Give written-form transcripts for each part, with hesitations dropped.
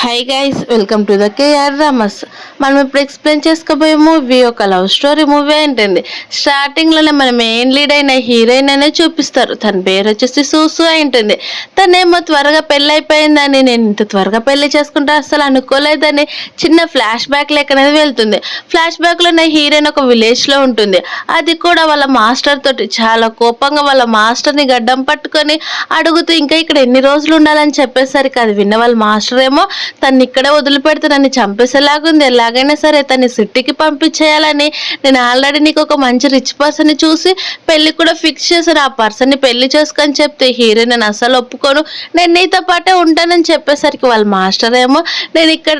High guys, welcome to the KR Ramas. మనం ఇప్పుడు explain చేసుకోబోయే మూవీ ఒక లవ్ స్టోరీ మూవీ ఏంటండి. స్టార్టింగ్లోనే మన మెయిన్ లీడ్ అయిన హీరోయిన్ అనే చూపిస్తారు. తన పేరు వచ్చేసి సూసు ఉంటుంది. తనేమో త్వరగా పెళ్ళి అయిపోయిందని, నేను ఇంత త్వరగా పెళ్లి చేసుకుంటే అస్సలు అనుకోలేదని చిన్న ఫ్లాష్ బ్యాక్ లెక్క అనేది వెళ్తుంది. ఫ్లాష్ బ్యాక్లో నా హీరోయిన్ ఒక విలేజ్లో ఉంటుంది. అది కూడా వాళ్ళ మాస్టర్ తోటి చాలా కోపంగా వాళ్ళ మాస్టర్ని గడ్డం పట్టుకొని అడుగుతూ ఇంకా ఇక్కడ ఎన్ని రోజులు ఉండాలని చెప్పేసరికి అది విన్న వాళ్ళ మాస్టర్ ఏమో తను ఇక్కడే వదిలిపెడితే నన్ను చంపేసేలాగుంది, ఎలాగైనా సరే తన్ని సిటీకి పంపించేయాలని, నేను ఆల్రెడీ నీకు ఒక మంచి రిచ్ పర్సన్ని చూసి పెళ్లి కూడా ఫిక్స్ చేశాను, ఆ పర్సన్ని పెళ్లి చేసుకొని చెప్తే హీరోయిన్ నేను అసలు ఒప్పుకోను, నేను నీతో పాటే ఉంటానని చెప్పేసరికి వాళ్ళ మాస్టర్ ఏమో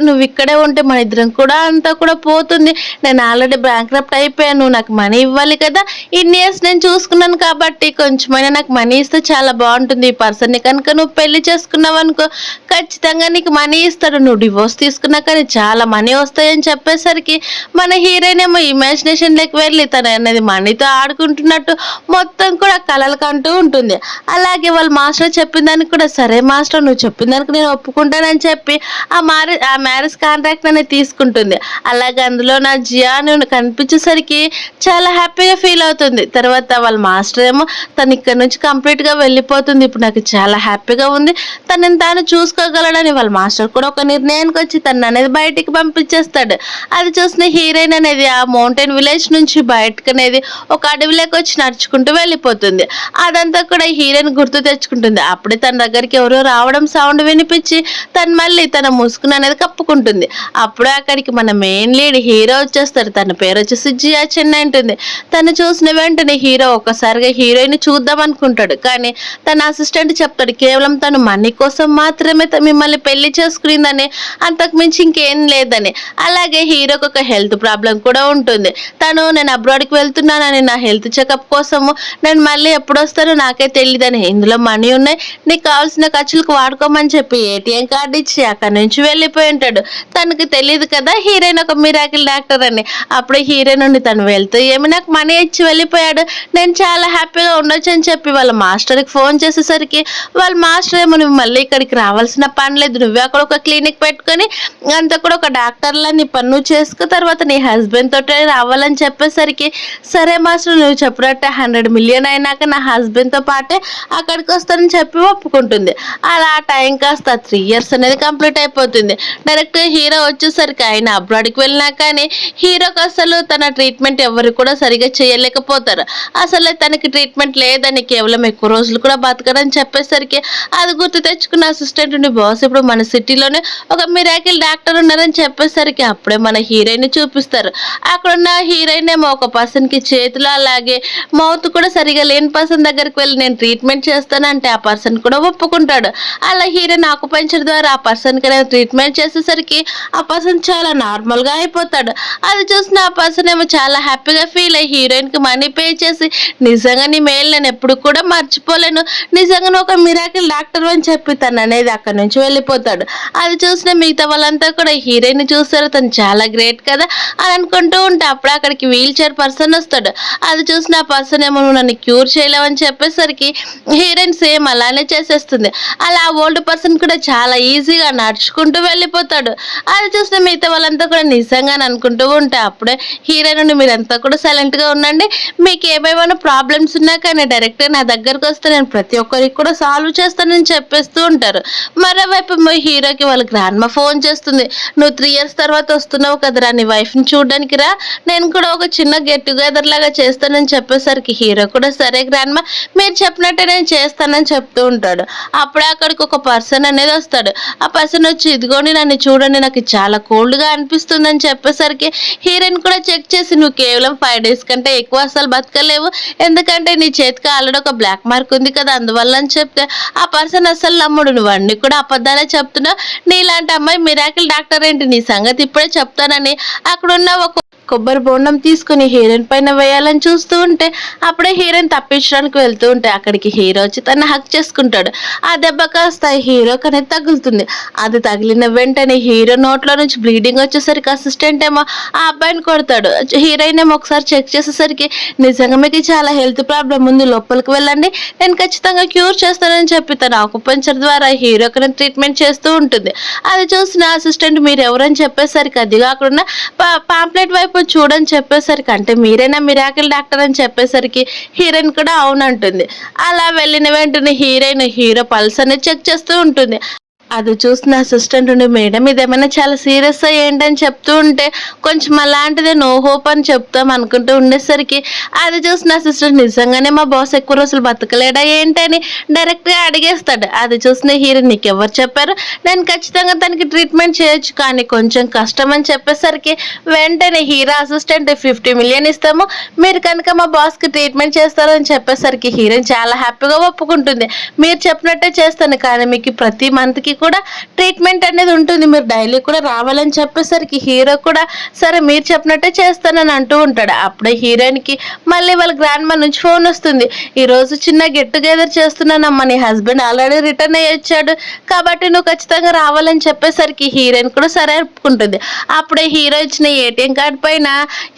నువ్వు ఇక్కడే ఉంటే మన ఇద్దరం కూడా అంతా కూడా పోతుంది, నేను ఆల్రెడీ బ్యాంక్రప్ట్ అయిపోయాను, నువ్వు నాకు మనీ ఇవ్వాలి కదా, ఇన్ని ఇయర్స్ నేను చూసుకున్నాను కాబట్టి కొంచెమైనా నాకు మనీ ఇస్తే చాలా బాగుంటుంది, ఈ పర్సన్ని కనుక నువ్వు పెళ్లి చేసుకున్నావు అనుకో ఖచ్చితంగా నీకు మనీ ఇస్తాడు, నువ్వు డివోర్స్ తీసుకున్నా కానీ చాలా మనీ వస్తాయని చెప్పేసరికి మన హీరోయిన్ ఏమో ఇమాజినేషన్లోకి వెళ్ళి తను అనేది మనీతో ఆడుకుంటున్నట్టు మొత్తం కూడా కలలు కంటూ ఉంటుంది. అలాగే వాళ్ళ మాస్టర్ చెప్పిన దానికి కూడా సరే మాస్టర్ నువ్వు చెప్పిన దానికి నేను ఒప్పుకుంటానని చెప్పి ఆ మ్యారేజ్ కాంట్రాక్ట్ అనేది తీసుకుంటుంది. అలాగే అందులో నా జియాను కనిపించేసరికి చాలా హ్యాపీగా ఫీల్ అవుతుంది. తర్వాత వాళ్ళ మాస్టర్ ఏమో తను ఇక్కడ నుంచి కంప్లీట్గా వెళ్ళిపోతుంది, ఇప్పుడు నాకు చాలా హ్యాపీగా ఉంది, తనని తాను చూసుకోగలడని వాళ్ళ మాస్టర్ కూడా ఒక నిర్ణయానికి వచ్చి తను అనేది బయటికి పంపించేస్తాడు. అది చూసిన హీరోయిన్ అనేది ఆ మౌంటైన్ విలేజ్ నుంచి బయటకు అనేది ఒక అడవిలోకి వచ్చి నడుచుకుంటూ వెళ్ళిపోతుంది. అదంతా కూడా హీరోయిన్ గుర్తు తెచ్చుకుంటుంది. అప్పుడే తన దగ్గరికి ఎవరో రావడం సౌండ్ వినిపించి తను మళ్ళీ తన ముసుగును అనేది కప్పుకుంటుంది. అప్పుడే అక్కడికి మన మెయిన్ లీడ్ హీరో వచ్చేస్తాడు. తన పేరు వచ్చేసి జియా చెన్న ఉంటుంది. తను చూసిన వెంటనే హీరో ఒక్కసారిగా హీరోయిన్ చూద్దాం అనుకుంటాడు, కానీ తన అసిస్టెంట్ చెప్తాడు కేవలం తను మనీ కోసం మాత్రమే మిమ్మల్ని పెళ్లి చేసుకునిందని, అంతకు మించి ఇంకేం లేదని. అలాగే హీరోకి ఒక హెల్త్ ప్రాబ్లం కూడా ఉంటుంది. నేను అబ్రాడ్కి వెళ్తున్నానని, నా హెల్త్ చెకప్ కోసము నేను మళ్ళీ ఎప్పుడు వస్తానో నాకే తెలియదని, ఇందులో మనీ ఉన్నాయి నీకు కావాల్సిన ఖర్చులకు వాడుకోమని చెప్పి ఏటీఎం కార్డు ఇచ్చి అక్కడి నుంచి వెళ్ళిపోయి ఉంటాడు. తనకి తెలియదు కదా హీరోయిన్ ఒక మిరాకిల్ డాక్టర్ అని. అప్పుడే హీరోయిన్ నుండి తను వెళ్తూ ఏమి నాకు మనీ ఇచ్చి వెళ్ళిపోయాడు, నేను చాలా హ్యాపీగా ఉండొచ్చు అని చెప్పి వాళ్ళ మాస్టర్కి ఫోన్ చేసేసరికి వాళ్ళ మాస్టర్ ఏమో నువ్వు మళ్ళీ ఇక్కడికి రావాల్సిన పని లేదు, నువ్వే అక్కడ ఒక క్లినిక్ పెట్టుకొని అంత కూడా ఒక డాక్టర్లా నీ పన్ను చేసుకున్న తర్వాత నీ హస్బెండ్ తోటే రావాలని చెప్పేసరికి సరే మాస్టర్ నువ్వు చెప్పినట్టే 100 మిలియన్ అయినాక నా హస్బెండ్తో పాటే అక్కడికి వస్తానని చెప్పి ఒప్పుకుంటుంది. అలా టైం కాస్త 3 ఇయర్స్ అనేది కంప్లీట్ అయిపోతుంది. డైరెక్ట్ హీరో వచ్చేసరికి ఆయన అబ్రాడ్కి వెళ్ళినా కానీ హీరోకి అసలు తన ట్రీట్మెంట్ ఎవరు కూడా సరిగా చేయలేకపోతారు. అసలు తనకి ట్రీట్మెంట్ లేదని, కేవలం ఎక్కువ రోజులు కూడా బతకడని చెప్పేసరికి అది గుర్తు తెచ్చుకున్న అసిస్టెంట్ బాస్ ఇప్పుడు మన సిటీలోనే ఒక మిరాకిల్ డాక్టర్ ఉన్నారని చెప్పేసరికి అప్పుడే మన హీరోయిన్ చూపిస్తారు. అక్కడున్న హీరోయిన్ ఏమో ఒక పర్సన్కి చేతులు అలాగే మౌత్ కూడా సరిగా లేని పర్సన్ దగ్గరికి వెళ్ళి నేను ట్రీట్మెంట్ చేస్తానంటే ఆ పర్సన్ కూడా ఒప్పుకుంటాడు. అలా హీరోయిన్ ఆకుపంచర్ ద్వారా ఆ పర్సన్కి ట్రీట్మెంట్ చేసేసరికి ఆ పర్సన్ చాలా నార్మల్గా అయిపోతాడు. అది చూసిన ఆ పర్సన్ ఏమో చాలా హ్యాపీగా ఫీల్ అయ్యి హీరోయిన్కి మనీ పే చేసి నిజంగా నీ మేలు నేను ఎప్పుడు కూడా మర్చిపోలేను, నిజంగా ఒక మిరాకిల్ డాక్టర్ అని చెప్పి తను అనేది అక్కడి నుంచి వెళ్ళిపోతాడు. అది చూసిన మిగతా వాళ్ళంతా కూడా హీరోయిన్ చూస్తారు, తను చాలా గ్రేట్ కదా అని అనుకుంటూ ఉంటే అప్పుడు అక్కడికి వీల్ చైర్ పర్సన్ వస్తాడు. అది చూసిన ఆ పర్సన్ ఏమో నన్ను క్యూర్ చేయలేవని చెప్పేసరికి హీరోయిన్ సేమ్ అలానే చేసేస్తుంది. అలా ఓల్డ్ పర్సన్ కూడా చాలా ఈజీగా నడుచుకుంటూ వెళ్ళిపోతాడు. అది చూసిన మిగతా వాళ్ళంతా కూడా నిజంగా అనుకుంటూ ఉంటే అప్పుడే హీరోయిన్ మీరంతా కూడా సైలెంట్గా ఉండండి, మీకు ఏమేమైనా ప్రాబ్లమ్స్ ఉన్నా కానీ డైరెక్ట్గా నా దగ్గరకు వస్తే నేను ప్రతి ఒక్కరికి కూడా సాల్వ్ చేస్తానని చెప్పేస్తూ ఉంటారు. మరోవైపు హీరోకి వాళ్ళ గ్రాండ్మా ఫోన్ చేస్తుంది, నువ్వు 3 ఇయర్స్ తర్వాత వస్తున్నావు కదరా నీ వైఫ్ని చూడడానికి రా, నేను కూడా ఒక చిన్న గెట్ టుగెదర్ లాగా చేస్తానని చెప్పేసరికి హీరో కూడా సరే గ్రాండ్మా మీరు చెప్పినట్టే నేను చేస్తానని చెప్తూ ఉంటాడు. అప్పుడే అక్కడికి ఒక పర్సన్ అనేది వస్తాడు. ఆ పర్సన్ వచ్చి ఇదిగోండి నన్ను చూడండి నాకు చాలా కోల్డ్గా అనిపిస్తుందని చెప్పేసరికి హీరోయిన్ కూడా చెక్ చేసి నువ్వు కేవలం 5 డేస్ కంటే ఎక్కువ అసలు బతకలేవు, ఎందుకంటే నీ చేతికి ఆల్రెడీ ఒక బ్లాక్ మార్క్ ఉంది కదా అందువల్ల అని చెప్తే ఆ పర్సన్ అసలు నమ్ముడు, నువ్వు అన్ని కూడా అబద్ధాలే చెప్తున్నా, నీలాంటి అమ్మాయి మిరాకిల్ డాక్టర్ ఏంటి, నీ సంగతి ఇప్పుడే చెప్తానని అక్కడున్న ఒక కొబ్బరి బోండం తీసుకుని హీరోయిన్ పైన వేయాలని చూస్తూ ఉంటే అప్పుడే హీరోయిన్ తప్పించడానికి వెళ్తూ ఉంటే అక్కడికి హీరో వచ్చి తన హక్ చేసుకుంటాడు. ఆ దెబ్బ కాస్త హీరోకి అనేది తగులుతుంది. అది తగిలిన వెంటనే హీరో నోట్లో నుంచి బ్లీడింగ్ వచ్చేసరికి అసిస్టెంట్ ఏమో ఆ అబ్బాయిని కొడతాడు. హీరోయిన్ ఏమో ఒకసారి చెక్ చేసేసరికి నిజంగా మీకు చాలా హెల్త్ ప్రాబ్లం ఉంది, లోపలికి వెళ్ళండి, నేను ఖచ్చితంగా క్యూర్ చేస్తానని చెప్పి తన ఆకుపంచర్ ద్వారా హీరోకి ట్రీట్మెంట్ చేస్తూ ఉంటుంది. అది చూసిన అసిస్టెంట్ మీరు ఎవరని చెప్పేసరికి అది కాకుండా పాంప్లెట్ వైపు చూడని చెప్పేసరికి అంటే మీరేనా మిరాకిల్ డాక్టర్ అని చెప్పేసరికి హీరోయిన్ కూడా అవునంటుంది. అలా వెళ్ళిన వెంటనే హీరో పల్స్ అనేది చెక్ చేస్తూ ఉంటుంది. అది చూసిన అసిస్టెంట్ ఉండి మేడం ఇదేమైనా చాలా సీరియస్ ఏంటని చెప్తూ ఉంటే కొంచెం అలాంటిదే నో హోప్ అని చెప్తాం అనుకుంటూ ఉండేసరికి అది చూసిన అసిస్టెంట్ నిజంగానే మా బాస్ ఎక్కువ రోజులు బతకలేడా ఏంటని డైరెక్ట్గా అడిగేస్తాడు. అది చూసిన హీరో నీకు ఎవరు చెప్పారు, నేను ఖచ్చితంగా తనకి ట్రీట్మెంట్ చేయొచ్చు కానీ కొంచెం కష్టం అని చెప్పేసరికి వెంటనే హీరో అసిస్టెంట్ 50 మిలియన్ ఇస్తాము, మీరు కనుక మా బాస్కి ట్రీట్మెంట్ చేస్తారని చెప్పేసరికి హీరోయిన్ చాలా హ్యాపీగా ఒప్పుకుంటుంది. మీరు చెప్పినట్టే చేస్తాను కానీ మీకు ప్రతి మంత్కి కూడా ట్రీట్మెంట్ అనేది ఉంటుంది, మీరు డైలీ కూడా రావాలని చెప్పేసరికి హీరో కూడా సరే మీరు చెప్పినట్టే చేస్తానని అంటూ ఉంటాడు. అప్పుడే హీరోయిన్కి మళ్ళీ వాళ్ళ గ్రాండ్ మా నుంచి ఫోన్ వస్తుంది. ఈరోజు చిన్న గెట్ టుగెదర్ చేస్తున్నానమ్మా, నీ హస్బెండ్ ఆల్రెడీ రిటర్న్ అయ్యి వచ్చాడు కాబట్టి నువ్వు ఖచ్చితంగా రావాలని చెప్పేసరికి హీరోయిన్ కూడా సరే ఒప్పుకుంటుంది. అప్పుడే హీరో ఇచ్చిన ఏటీఎం కార్డ్ పైన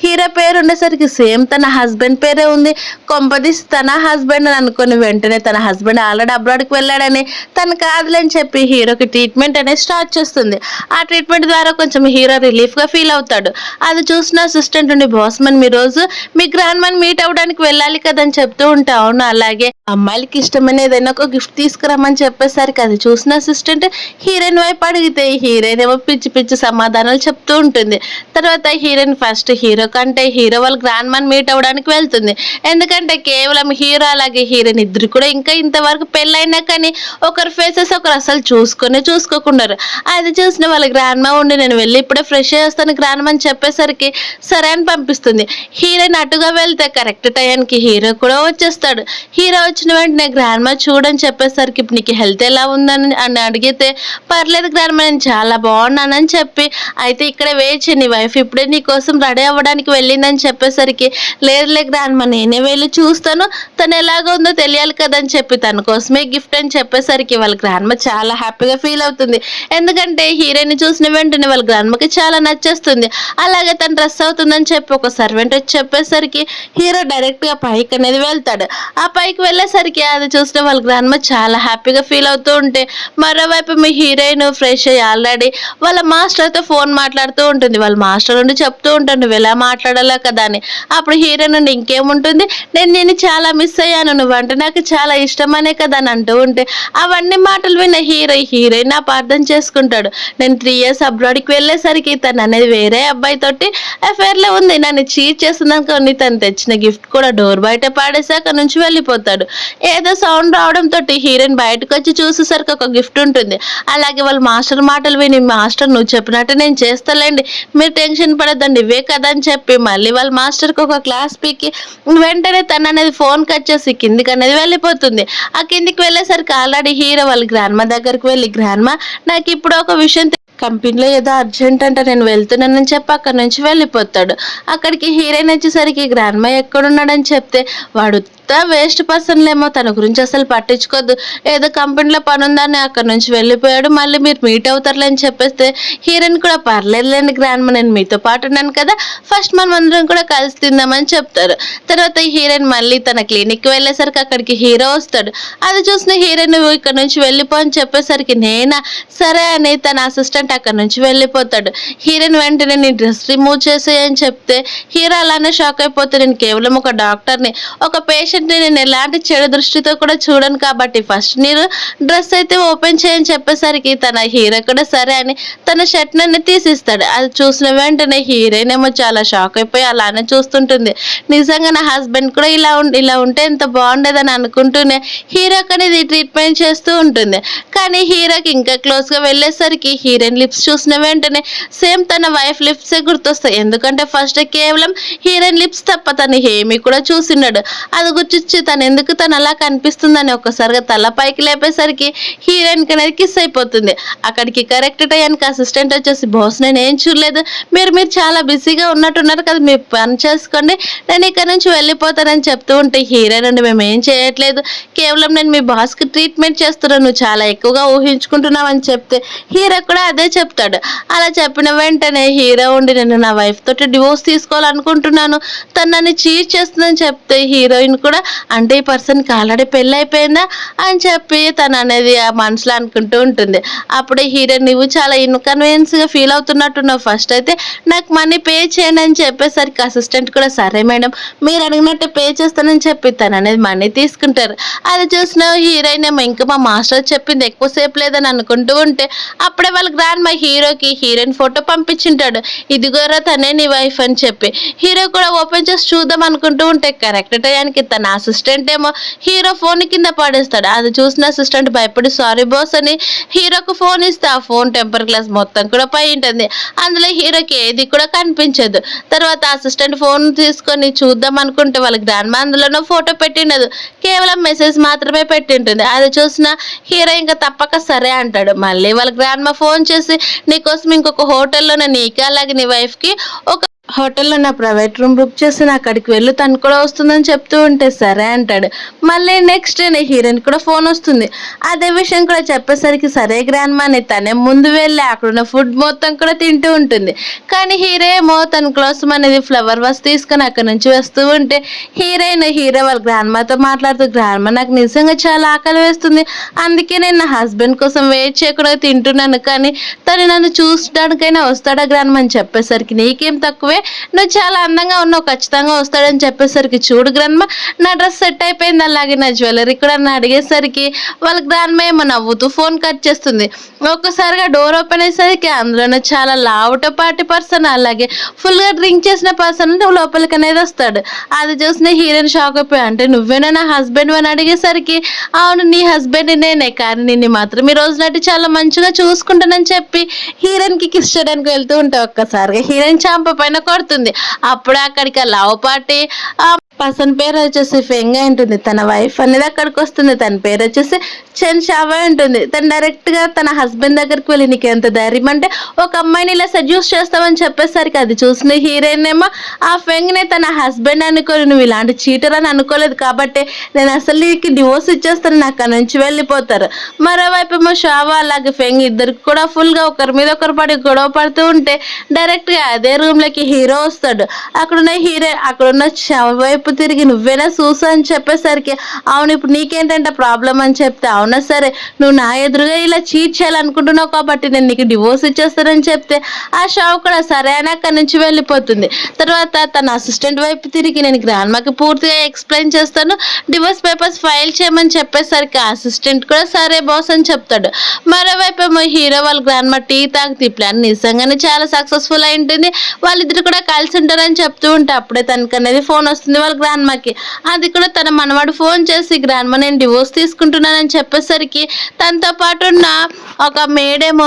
హీరో పేరు ఉండేసరికి సేమ్ తన హస్బెండ్ పేరే ఉంది. కొంపదీసి తన హస్బెండ్ అని అనుకుని వెంటనే తన హస్బెండ్ ఆల్రెడీ అబ్రాడ్కి వెళ్ళాడని తను కాదులని చెప్పి హీరోకి ట్రీట్మెంట్ అనేది స్టార్ట్ చేస్తుంది. ఆ ట్రీట్మెంట్ ద్వారా కొంచెం హీరో రిలీఫ్ గా ఫీల్ అవుతాడు. అది చూసిన అసిస్టెంట్ ఉండి బాస్ మన్ మీ రోజు మీ గ్రాండ్ మన్ మీట్ అవ్వడానికి వెళ్ళాలి కదని చెప్తూ ఉంటే అవును అలాగే అమ్మాయిలకి ఇష్టమైన ఏదైనా ఒక గిఫ్ట్ తీసుకురమ్మని చెప్పేసరికి అది చూసిన అసిస్టెంట్ హీరోయిన్ వైపు అడిగితే హీరోయిన్ ఏమో పిచ్చి పిచ్చి సమాధానాలు చెప్తూ ఉంటుంది. తర్వాత హీరోయిన్ ఫస్ట్ హీరో కంటే హీరో వాళ్ళ గ్రాండ్ మన్ మీట్ అవ్వడానికి వెళ్తుంది. ఎందుకంటే కేవలం హీరో అలాగే హీరోయిన్ ఇద్దరు కూడా ఇంకా ఇంతవరకు పెళ్ళైనా కానీ ఒకరి ఫేసెస్ ఒకరు అసలు చూసుకోకుండా అది చూసిన వాళ్ళ గ్రాండ్ మా ఉండి నేను వెళ్ళి ఇప్పుడే ఫ్రెష్ చేస్తాను గ్రాండ్ మా అని చెప్పేసరికి సరే అని పంపిస్తుంది. హీరోయిన్ అటుగా వెళ్తే కరెక్ట్ టైంకి హీరో కూడా వచ్చేస్తాడు. హీరో వచ్చిన వెంటనే గ్రాండ్ మా చూడని చెప్పేసరికి ఇప్పుడు నీకు హెల్త్ ఎలా ఉందని అడిగితే పర్లేదు గ్రాండ్ మా నేను చాలా బాగున్నానని చెప్పి అయితే ఇక్కడ వేచి నీ వైఫ్ ఇప్పుడే నీ కోసం రెడీ అవ్వడానికి వెళ్ళిందని చెప్పేసరికి లేదులే గ్రాండ్ మా నేనే వెళ్ళి చూస్తాను, తను ఎలాగో ఉందో తెలియాలి కదని చెప్పి తన కోసమే గిఫ్ట్ అని చెప్పేసరికి వాళ్ళ గ్రాండ్ మా చాలా హ్యాపీగా ఫీల్ అవుతుంది. ఎందుకంటే హీరోయిన్ చూసిన వెంటనే వాళ్ళ గ్రాండ్మకి చాలా నచ్చేస్తుంది. అలాగే తను డ్రెస్ అవుతుందని చెప్పి ఒక సర్వెంట్ వచ్చి చెప్పేసరికి హీరో డైరెక్ట్ గా పైకి అనేది వెళ్తాడు. ఆ పైకి వెళ్ళేసరికి అది చూసిన వాళ్ళ గ్రాండ్మ చాలా హ్యాపీగా ఫీల్ అవుతూ ఉంటే మరోవైపు మీ హీరోయిన్ ఫ్రెష్ అయ్యి ఆల్రెడీ వాళ్ళ మాస్టర్తో ఫోన్ మాట్లాడుతూ ఉంటుంది. వాళ్ళ మాస్టర్ నుండి చెప్తూ ఉంటాను నువ్వు ఎలా మాట్లాడాలా కదా అని. అప్పుడు హీరోయిన్ నుండి ఇంకేముంటుంది, నేను చాలా మిస్ అయ్యాను, నువ్వంటే నాకు చాలా ఇష్టమనే కదా అని అంటూ ఉంటే అవన్నీ మాటలు విన్న హీరోయిన్ అపార్థం చేసుకుంటాడు. నేను 3 years అబ్రాడ్కి వెళ్ళేసరికి తను అనేది వేరే అబ్బాయితోటి అఫైర్లో ఉంది, నన్ను చీట్ చేస్తుందనుకోని తను తెచ్చిన గిఫ్ట్ కూడా డోర్ బయట పాడేసి అక్కడ నుంచి వెళ్ళిపోతాడు. ఏదో సౌండ్ రావడంతో హీరోయిన్ బయటకు వచ్చి చూసేసరికి ఒక గిఫ్ట్ ఉంటుంది. అలాగే వాళ్ళ మాస్టర్ మాటలు విని మాస్టర్ నువ్వు చెప్పినట్టు నేను చేస్తాలేండి, మీరు టెన్షన్ పడద్దండి ఇవే కదా అని చెప్పి మళ్ళీ వాళ్ళ మాస్టర్కి ఒక క్లాస్ పీకి వెంటనే తను అనేది ఫోన్ కట్ చేసి కిందికి అనేది వెళ్ళిపోతుంది. ఆ కిందికి వెళ్ళేసరికి ఆల్రెడీ హీరో వాళ్ళ గ్రాండ్ మా దగ్గరికి వెళ్ళి గ్రాండ్ మా నాకు ఇప్పుడు ఒక విషయం కంపెనీలో ఏదో అర్జెంట్ అంటే నేను వెళ్తున్నానని చెప్పి అక్కడ నుంచి వెళ్ళిపోతాడు. అక్కడికి హీరోయిన్ వచ్చేసరికి గ్రాండ్ మా ఎక్కడున్నాడని చెప్తే వాడు వేస్ట్ పర్సన్లేమో తన గురించి అసలు పట్టించుకోద్దు, ఏదో కంపెనీలో పని ఉందని అక్కడ నుంచి వెళ్ళిపోయాడు, మళ్ళీ మీరు మీట్ అవుతారులే అని చెప్పేస్తే హీరోయిన్ కూడా పర్లేదులేండి గ్రాండ్ మా నేను మీతో పాటు ఉన్నాను కదా ఫస్ట్ మనం అందరం కూడా కలిసి తిందామని చెప్తారు. తర్వాత హీరోయిన్ మళ్ళీ తన క్లినిక్కి వెళ్ళేసరికి అక్కడికి హీరో వస్తాడు. అది చూసిన హీరోయిన్ ఇక్కడ నుంచి వెళ్ళిపో అని చెప్పేసరికి నేనా సరే అని తన అసిస్టెంట్ అక్కడ నుంచి వెళ్ళిపోతాడు. హీరోయిన్ వెంటనే నీ డ్రెస్ రిమూవ్ చేసేయని చెప్తే హీరో అలానే షాక్ అయిపోతే నేను కేవలం ఒక డాక్టర్ని, ఒక పేషెంట్ని నేను ఎలాంటి చెడు దృష్టితో కూడా చూడను కాబట్టి ఫస్ట్ మీరు డ్రెస్ అయితే ఓపెన్ చేయని చెప్పేసరికి తన హీరో కూడా సరే అని తన షర్ట్ నన్ను తీసిస్తాడు. అది చూసిన వెంటనే హీరోయిన్ ఏమో చాలా షాక్ అయిపోయి అలానే చూస్తుంటుంది. నిజంగా నా హస్బెండ్ కూడా ఇలా ఉంటే ఎంత బాగుండేదని అనుకుంటూనే హీరోకి అనేది ట్రీట్మెంట్ చేస్తూ ఉంటుంది. కానీ హీరోకి ఇంకా క్లోజ్గా వెళ్ళేసరికి హీరోయిన్ లిప్స్ చూసిన వెంటనే సేమ్ తన వైఫ్ లిప్సే గుర్తొస్తాయి. ఎందుకంటే ఫస్ట్ కేవలం హీరోయిన్ లిప్స్ తప్ప తను ఏమీ కూడా చూసినాడు. అది కూర్చొచ్చి తను అలా కనిపిస్తుందని ఒక్కసారిగా తల పైకి లేపేసరికి హీరోయిన్ కి అనేది కిస్ అయిపోతుంది. అక్కడికి కరెక్ట్ టైంకి అసిస్టెంట్ వచ్చేసి బాస్ నేను ఏం చూడలేదు, మీరు చాలా బిజీగా ఉన్నట్టున్నారు కదా, మీరు పని చేసుకోండి, నేను ఇక్కడ నుంచి వెళ్ళిపోతానని చెప్తూ ఉంటే హీరోయిన్ అండి మేము ఏం చేయట్లేదు, కేవలం నేను మీ బాస్కి ట్రీట్మెంట్ చేస్తున్నాను, నువ్వు చాలా ఎక్కువగా ఊహించుకుంటున్నావు అని చెప్తే హీరో కూడా అదే చెప్తాడు. అలా చెప్పిన వెంటనే హీరో ఉండి నేను నా వైఫ్ తోటి డివోర్స్ తీసుకోవాలనుకుంటున్నాను, తను నన్ను చీట్ చేస్తుందని చెప్తే హీరోయిన్ కూడా అంటే ఈ పర్సన్కి ఆల్రెడీ పెళ్ళి అయిపోయిందా అని చెప్పి తను అనేది ఆ మనసులో అనుకుంటూ ఉంటుంది. అప్పుడే హీరోయిన్ నువ్వు చాలా ఇన్కన్వీనియన్స్గా ఫీల్ అవుతున్నట్టున్నావు, ఫస్ట్ అయితే నాకు మనీ పే చేయండి అని చెప్పేసరికి అసిస్టెంట్ కూడా సరే మేడం మీరు అడిగినట్టు పే చేస్తానని చెప్పి తను అనేది మనీ తీసుకుంటారు. అది చూసిన హీరోయిన్ ఏమో ఇంకా మా మాస్టర్ చెప్పింది ఎక్కువసేపు లేదని అనుకుంటూ ఉంటే అప్పుడే వాళ్ళ గ్రాండ్ మా హీరోకి హీరోయిన్ ఫోటో పంపించింటాడు, ఇదిగోరా తనే నీ వైఫ్ అని చెప్పి. హీరో కూడా ఓపెన్ చేసి చూద్దాం అనుకుంటూ ఉంటే కరెక్ట్ టయానికి తన అసిస్టెంట్ ఏమో హీరో ఫోన్ కింద పడేస్తాడు. అది చూసిన అసిస్టెంట్ భయపడి సారీ బాస్ అని హీరోకు ఫోన్ ఇస్తే ఆ ఫోన్ టెంపర్ గ్లాస్ మొత్తం కూడా పై ఉంటుంది, అందులో హీరోకి ఏది కూడా కనిపించదు. తర్వాత అసిస్టెంట్ ఫోన్ తీసుకొని చూద్దాం అనుకుంటే వాళ్ళ గ్రాండ్ మా అందులోనో ఫోటో పెట్టిండదు, కేవలం మెసేజ్ మాత్రమే పెట్టింటుంది. అది చూసిన హీరో ఇంకా తప్పక సరే అంటాడు. మళ్ళీ వాళ్ళ గ్రాండ్ మా ఫోన్ చేసి నీకోసం ఇంకొక హోటల్లోనే నీకే అలాగే నీ వైఫ్కి ఒక హోటల్లో నా ప్రైవేట్ రూమ్ బుక్ చేసి నా అక్కడికి వెళ్ళి తను కూడా వస్తుందని చెప్తూ ఉంటే సరే అంటాడు. మళ్ళీ నెక్స్ట్ డే హీరోయిన్ కూడా ఫోన్ వస్తుంది, అదే విషయం కూడా చెప్పేసరికి సరే గ్రాండ్ మా అని తనే ముందు వెళ్ళి అక్కడున్న ఫుడ్ మొత్తం కూడా తింటూ ఉంటుంది. కానీ హీరో ఏమో తన కోసం అనేది ఫ్లవర్ వాస్ తీసుకొని అక్కడి నుంచి వస్తూ ఉంటే హీరో వాళ్ళ గ్రాండ్ మాతో మాట్లాడుతూ గ్రాండ్ మా నాకు నిజంగా చాలా ఆకలి వేస్తుంది, అందుకే నేను నా హస్బెండ్ కోసం వెయిట్ చేయకుండా తింటున్నాను, కానీ తను నన్ను చూసడానికైనా వస్తాడా గ్రాండ్ మా అని చెప్పేసరికి నీకేం తక్కువే నువ్వు చాలా అందంగా ఉన్నావు ఖచ్చితంగా వస్తాడని చెప్పేసరికి చూడు గ్రాండ్మా నా డ్రెస్ సెట్ అయిపోయింది అలాగే నా జ్యువెలరీ కూడా అని అడిగేసరికి వాళ్ళ గ్రాండ్మా ఏమో నవ్వుతూ ఫోన్ కట్ చేస్తుంది. ఒక్కసారిగా డోర్ ఓపెన్ అయ్యేసరికి అందులోనే చాలా లావుటపాటి పర్సన్ అలాగే ఫుల్గా డ్రింక్ చేసిన పర్సన్ లోపలికి అనేది వస్తాడు. అది చూసిన హీరోయిన్ షాక్ అయిపోయి అంటే నువ్వేనా నా హస్బెండ్ అని అడిగేసరికి అవును నీ హస్బెండ్ నేనే, కానీ నిన్ను మాత్రం ఈ రోజు నాటి చాలా మంచిగా చూసుకుంటానని చెప్పి హీరోయిన్కి కిస్ చేయడానికి వెళ్తూ ఉంటావు. ఒక్కసారిగా హీరోయిన్ చాంప పైన కొడుతుంది. అప్పుడే అక్కడికి ఆ లవ్ పార్టీ పర్సన్ పేరు వచ్చేసి ఫెంగ్ ఉంటుంది, తన వైఫ్ అనేది అక్కడికి వస్తుంది, తన పేరు వచ్చేసి చెన్ షావా ఉంటుంది. తను డైరెక్ట్ గా తన హస్బెండ్ దగ్గరికి వెళ్ళి నీకు ఎంత ధైర్యం అంటే ఒక అమ్మాయిని ఇలా సజెస్ట్ చేస్తామని చెప్పేసరికి అది చూసిన హీరోయిన్ ఏమో ఆ ఫెంగ్ ని తన హస్బెండ్ అనుకోని నువ్వు ఇలాంటి చీటర్ అని అనుకోలేదు కాబట్టి నేను అసలు నీకు డివోర్స్ ఇచ్చేస్తాను, నాకు అక్కడ నుంచి వెళ్ళిపోతారు. మరోవైపు ఏమో షావా అలాగే ఫెంగ్ ఇద్దరికి కూడా ఫుల్ గా ఒకరి మీద ఒకరు పడి గొడవ పడుతూ ఉంటే డైరెక్ట్ గా అదే రూమ్ లోకి హీరో వస్తాడు. అక్కడున్న షావా వైపు తిరిగి నువ్వేనా చూసు అని చెప్పేసరికి అవును ఇప్పుడు నీకేంటంటే ప్రాబ్లం అని చెప్తే అవునా సరే నువ్వు నా ఎదురుగా ఇలా చీట్ చేయాలనుకుంటున్నావు కాబట్టి నేను నీకు డివోర్స్ ఇచ్చేస్తానని చెప్తే ఆ షావ్ కూడా సరే అని అక్కడి నుంచి వెళ్ళిపోతుంది. తర్వాత తన అసిస్టెంట్ వైపు తిరిగి నేను గ్రాండ్మాకి పూర్తిగా ఎక్స్ప్లెయిన్ చేస్తాను, డివోర్స్ పేపర్స్ ఫైల్ చేయమని చెప్పేసరికి అసిస్టెంట్ కూడా సరే బాస్ అని చెప్తాడు. మరోవైపు ఏమో హీరో వాళ్ళ గ్రాండ్మా టీ తాగుతూ ఈ ప్లాన్ నిజంగానే చాలా సక్సెస్ఫుల్ అయి ఉంటుంది, వాళ్ళిద్దరు కూడా కలిసి ఉంటారని చెప్తూ ఉంటే అప్పుడే తనకు అనేది ఫోన్ వస్తుంది వాళ్ళ గ్రాండ్మాకి. అది కూడా తన మనవాడు ఫోన్ చేసి గ్రాండ్మా నేను డివోర్స్ తీసుకుంటున్నానని చెప్పేసరికి తనతో పాటు ఉన్న ఒక మేడం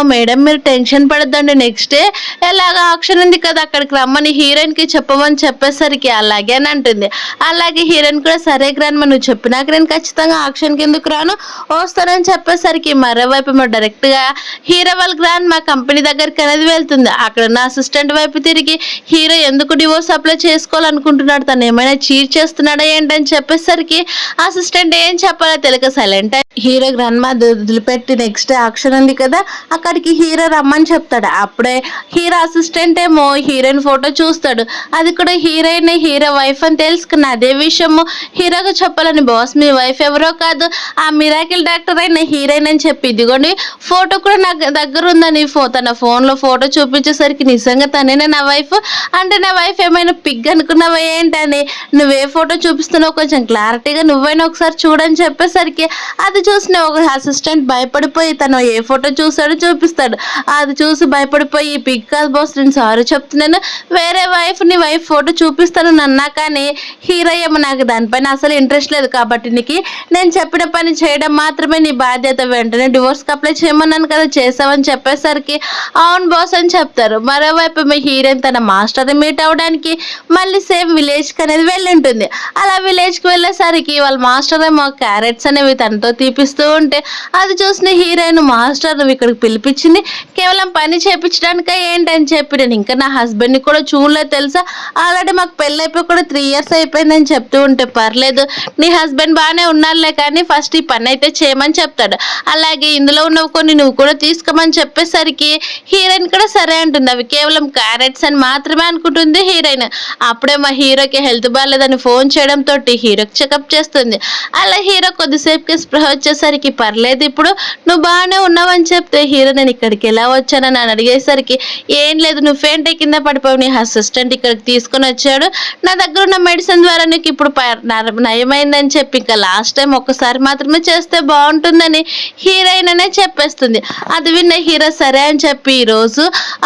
మీరు టెన్షన్ పడద్దండి, నెక్స్ట్ డే ఎలాగ ఆప్షన్ ఉంది కదా అక్కడికి రమ్మని హీరోయిన్ కి చెప్పమని చెప్పేసరికి అలాగే అని అంటుంది. అలాగే హీరోయిన్ కూడా సరే గ్రాండ్మా నువ్వు చెప్పినాక నేను ఖచ్చితంగా ఆప్షన్ కి ఎందుకు రాను వస్తానని చెప్పేసరికి మరోవైపు డైరెక్ట్ గా హీరో వాళ్ళ గ్రాండ్మా కంపెనీ దగ్గరికి అనేది వెళ్తుంది. అక్కడ ఉన్న అసిస్టెంట్ వైపు తిరిగి హీరో ఎందుకు డివోర్స్ అప్లై చేసుకోవాలనుకుంటున్నాడు, తను ఏమైనా చీట్ చేస్తున్నాడా ఏంటని చెప్పేసరికి అసిస్టెంట్ ఏం చెప్పాలో తెలియక సైలెంట్ హీరో గ్రాండ్మా వదిలిపెట్టి నెక్స్ట్ యాక్షన్ ఉంది కదా అక్కడికి హీరో రమ్మని చెప్తాడు. అప్పుడే హీరో అసిస్టెంట్ ఏమో హీరోయిన్ ఫోటో చూస్తాడు, అది కూడా హీరోయిన్ హీరో వైఫ్ అని తెలుసుకున్న అదే విషయము హీరోగా చెప్పాలని బాస్ మీ వైఫ్ ఎవరో కాదు ఆ మిరాకిల్ డాక్టర్ అయిన హీరోయిన్ అని చెప్పి ఇదిగోండి ఫోటో కూడా నా దగ్గర ఉందని తన ఫోన్లో ఫోటో చూపించేసరికి నిజంగా తనేనా నా వైఫ్ అంటే నా వైఫ్ ఏమైనా పిగ్ అనుకున్నావా ఏంటని నువ్వే ఫోటో చూపిస్తున్నావు కొంచెం క్లారిటీగా నువ్వైనా ఒకసారి చూడని చెప్పేసరికి అది చూసిన ఒక అసిస్టెంట్ భయపడిపోయి తను ఏ ఫోటో చూసాడో చూపిస్తాడు. అది చూసి భయపడిపోయి పిక్ కాదు బాస్ నేను సారీ చెప్తున్నాను వేరే నీ వైఫ్ ఫోటో చూపిస్తాను నన్నా, కానీ హీరో ఏమో నాకు దానిపైన అసలు ఇంట్రెస్ట్ లేదు కాబట్టి నీకు నేను చెప్పిన పని చేయడం మాత్రమే నీ బాధ్యత, వెంటనే డివోర్స్కి అప్లై చేయమన్నాను కదా చేసావని చెప్పేసరికి అవును బాస్ అని చెప్తారు. మరోవైపు మీ హీరోయిన్ తన మాస్టర్ని మీట్ అవ్వడానికి మళ్ళీ సేమ్ విలేజ్కి అనేది వెళ్ళి ఉంటుంది. అలా విలేజ్‌కి వెళ్ళేసరికి వాళ్ళ మాస్టర్ ఏమో క్యారెట్స్ అనేవి తనతో తీపిస్తూ ఉంటే, అది చూసిన హీరోయిన్ మాస్టర్ నువ్వు ఇక్కడికి పిలిపించింది కేవలం పని చేపించడానికా ఏంటని చెప్పి, నేను ఇంకా నా హస్బెండ్‌ని కూడా చూడలేదు తెలుసా? ఆల్రెడీ మాకు పెళ్లయిపోయి కూడా 3 ఇయర్స్ అయిపోయిందని చెప్తూ ఉంటే, పర్లేదు నీ హస్బెండ్ బానే ఉన్నారులే కానీ ఫస్ట్ ఈ పనైతే చేయమని చెప్తాడు. అలాగే ఇందులో ఉన్నవి కొన్ని నువ్వు కూడా తీసుకోమని చెప్పేసరికి హీరోయిన్ కూడా సరే అంటుంది. అవి కేవలం క్యారెట్స్ అని మాత్రమే అనుకుంటుంది హీరోయిన్. అప్పుడే మా హీరోకి హెల్త్ బాలేదని ఫోన్ చేయడంతో హీరోకి చెకప్ చేస్తుంది. అలా హీరో కొద్దిసేపుకి స్పృహ వచ్చేసరికి పర్లేదు ఇప్పుడు నువ్వు బాగానే ఉన్నావని చెప్తే, హీరో నేను ఇక్కడికి ఎలా వచ్చానని అని అడిగేసరికి, ఏం లేదు నువ్వు ఫెయింట్ అయి కింద పడిపోయి నీ అసిస్టెంట్ ఇక్కడికి తీసుకొని వచ్చాడు, నా దగ్గర ఉన్న మెడిసిన్ ద్వారా నీకు ఇప్పుడు నయమైందని చెప్పి ఇంకా లాస్ట్ టైం ఒక్కసారి మాత్రమే చేస్తే బాగుంటుందని హీరోయిన్ అనే చెప్పేస్తుంది. అది విన్న హీరో సరే అని చెప్పి ఈరోజు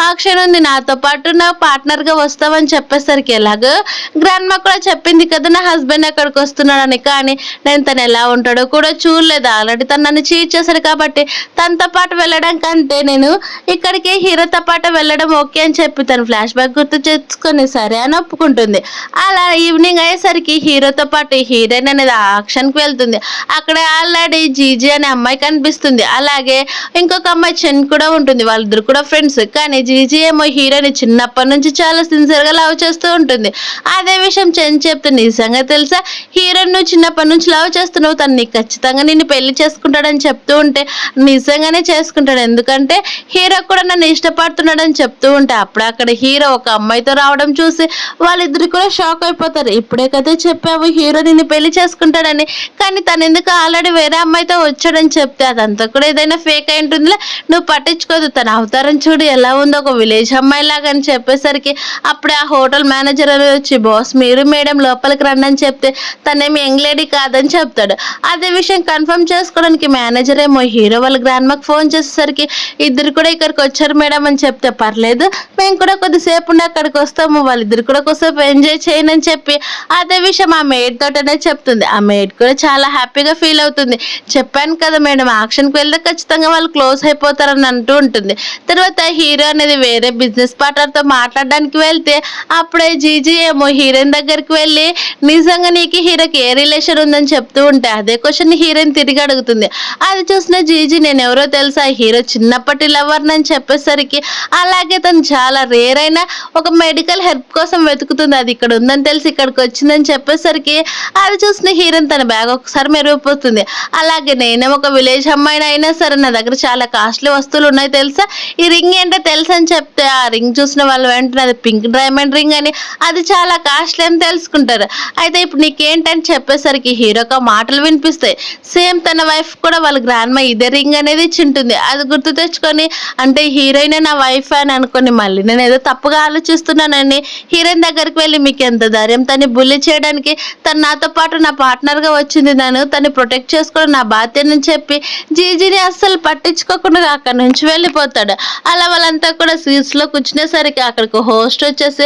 ఆక్షన్ ఉంది నాతో పాటు నా పార్ట్నర్గా వస్తావని చెప్పేసరికి, ఎలాగో గ్రాండ్ మా కూడా చెప్పింది కదా నా హస్బెండ్ అక్కడికి వస్తున్నాడని, కానీ నేను తను ఎలా ఉంటాడో కూడా చూడలేదు. ఆల్రెడీ తను నన్ను చీట్ చేశాడు కాబట్టి తనతో పాటు వెళ్ళడం కంటే నేను ఇక్కడికి హీరోతో పాటు వెళ్ళడం ఓకే అని చెప్పి తను ఫ్లాష్ బ్యాక్ గుర్తు చేసుకొని సరే అని ఒప్పుకుంటుంది. అలా ఈవినింగ్ అయ్యేసరికి హీరోతో పాటు హీరోయిన్ అనేది ఆక్షన్కి వెళ్తుంది. అక్కడ ఆల్రెడీ జీజీ అనే అమ్మాయి కనిపిస్తుంది. అలాగే ఇంకొక అమ్మాయి చెన్ కూడా ఉంటుంది. వాళ్ళిద్దరు కూడా ఫ్రెండ్స్. కానీ జీజీ ఏమో హీరోని చిన్నప్పటి నుంచి చాలా సిన్సియర్గా లవ్ చేస్తూ ఉంటుంది. అదే విషయం చెన్ చెప్తే, నిజంగా తెలుసా హీరోని నువ్వు చిన్నప్పటి నుంచి లవ్ చేస్తున్నావు, తను నీకు ఖచ్చితంగా నిన్ను పెళ్లి చేసుకుంటాడని చెప్తూ ఉంటే, నిజంగానే చేసుకుంటాడు ఎందుకంటే హీరో కూడా నన్ను ఇష్టపడుతున్నాడని చెప్తూ ఉంటే, అప్పుడు అక్కడ హీరో ఒక అమ్మాయితో రావడం చూసి వాళ్ళిద్దరు కూడా షాక్ అయిపోతారు. ఇప్పుడే కదా చెప్పావు హీరో నిన్ను పెళ్లి చేసుకుంటాడని, కానీ తను ఎందుకు ఆల్రెడీ వేరే అమ్మాయితో వచ్చాడని చెప్తే, అదంతా కూడా ఏదైనా ఫేక్ అయి ఉంటుందిలే నువ్వు పట్టించుకోదు, తన అవతారం చూడు ఎలా ఉందో ఒక విలేజ్ అమ్మాయి లాగా అని చెప్పేసరికి, అప్పుడే ఆ హోటల్ మేనేజర్ అని వచ్చి బాస్ మీరు మేడం లోపలికి రండి అని చెప్తే, తనేమి యంగ్ లేడీ కాదని చెప్తాడు. అదే విషయం కన్ఫర్మ్ చేసుకోవడానికి మేనేజర్ ఏమో హీరో వాళ్ళ గ్రాండ్ మాకు ఫోన్ చేసేసరికి, ఇద్దరు కూడా ఇక్కడికి వచ్చారు మేడం అని చెప్తే, పర్లేదు మేము కూడా కొద్దిసేపు ఉండి అక్కడికి వస్తాము, వాళ్ళిద్దరు కూడా కొద్దిసేపు ఎంజాయ్ చేయను అని చెప్పి అదే విషయం ఆ మేడ్ తోటనే చెప్తుంది. ఆ మేడ్ కూడా చాలా హ్యాపీగా ఫీల్ అవుతుంది. చెప్పాను కదా మేడం యాక్షన్కి వెళ్తే ఖచ్చితంగా వాళ్ళు క్లోజ్ అయిపోతారని అంటూ ఉంటుంది. తర్వాత హీరో అనేది వేరే బిజినెస్ పార్ట్నర్తో మాట్లాడడానికి వెళ్తే, అప్పుడే జీజీ ఏమో హీరోయిన్ దగ్గరికి వెళ్ళి నిజంగా నీకు హీరోకి ఏ రిలేషన్ ఉందని చెప్తూ ఉంటే, అదే క్వశ్చన్ హీరోయిన్ తిరిగి అడుగుతుంది. అది చూసిన జీజీ నేను ఎవరో తెలుసా హీరో చిన్నప్పటి లవర్ అని చెప్పేసరికి, అలాగే తను చాలా రేర్ అయిన ఒక మెడికల్ హెల్ప్ కోసం వెతుకుతుంది, అది ఇక్కడ ఉందని తెలిసి ఇక్కడికి వచ్చిందని చెప్పేసరికి, అది చూసిన హీరోయిన్ తన బ్యాగ్ ఒకసారి మెరిగిపోతుంది. అలాగే నేనే ఒక విలేజ్ అమ్మాయిని అయినా సరే నా దగ్గర చాలా కాస్ట్లీ వస్తువులు ఉన్నాయి తెలుసా, ఈ రింగ్ ఏంటో తెలుసు అని చెప్తే, ఆ రింగ్ చూసిన వాళ్ళు వెంటనే అది పింక్ డైమండ్ రింగ్ అని, అది చాలా కాస్ట్లీ అని తెలుసుకుంటారు. అయితే ఇప్పుడు నీకేంటని చెప్పేసరికి హీరోకి మాటలు వినిపిస్తాయి. సేమ్ తన వైఫ్ కూడా వాళ్ళ గ్రాండ్ మా ఇదే రింగ్ అనేది ఇచ్చింటుంది. అది గుర్తు తెచ్చుకొని, అంటే హీరోయిన్ నా వైఫ్ అని అనుకొని మళ్ళీ నేను ఏదో తప్పుగా ఆలోచిస్తున్నానని హీరోయిన్ దగ్గరికి వెళ్ళి, మీకు ఎంత ధైర్యం తను బుల్లి చేయడానికి, తను నాతో పాటు నా పార్ట్నర్గా వచ్చింది, నేను తను ప్రొటెక్ట్ చేసుకోవడం నా బాధ్యతని చెప్పి జీజీని అస్సలు పట్టించుకోకుండా అక్కడి నుంచి వెళ్ళిపోతాడు. అలా వాళ్ళంతా కూడా సీట్స్లో కూర్చునేసరికి అక్కడికి హోస్ట్ వచ్చేసి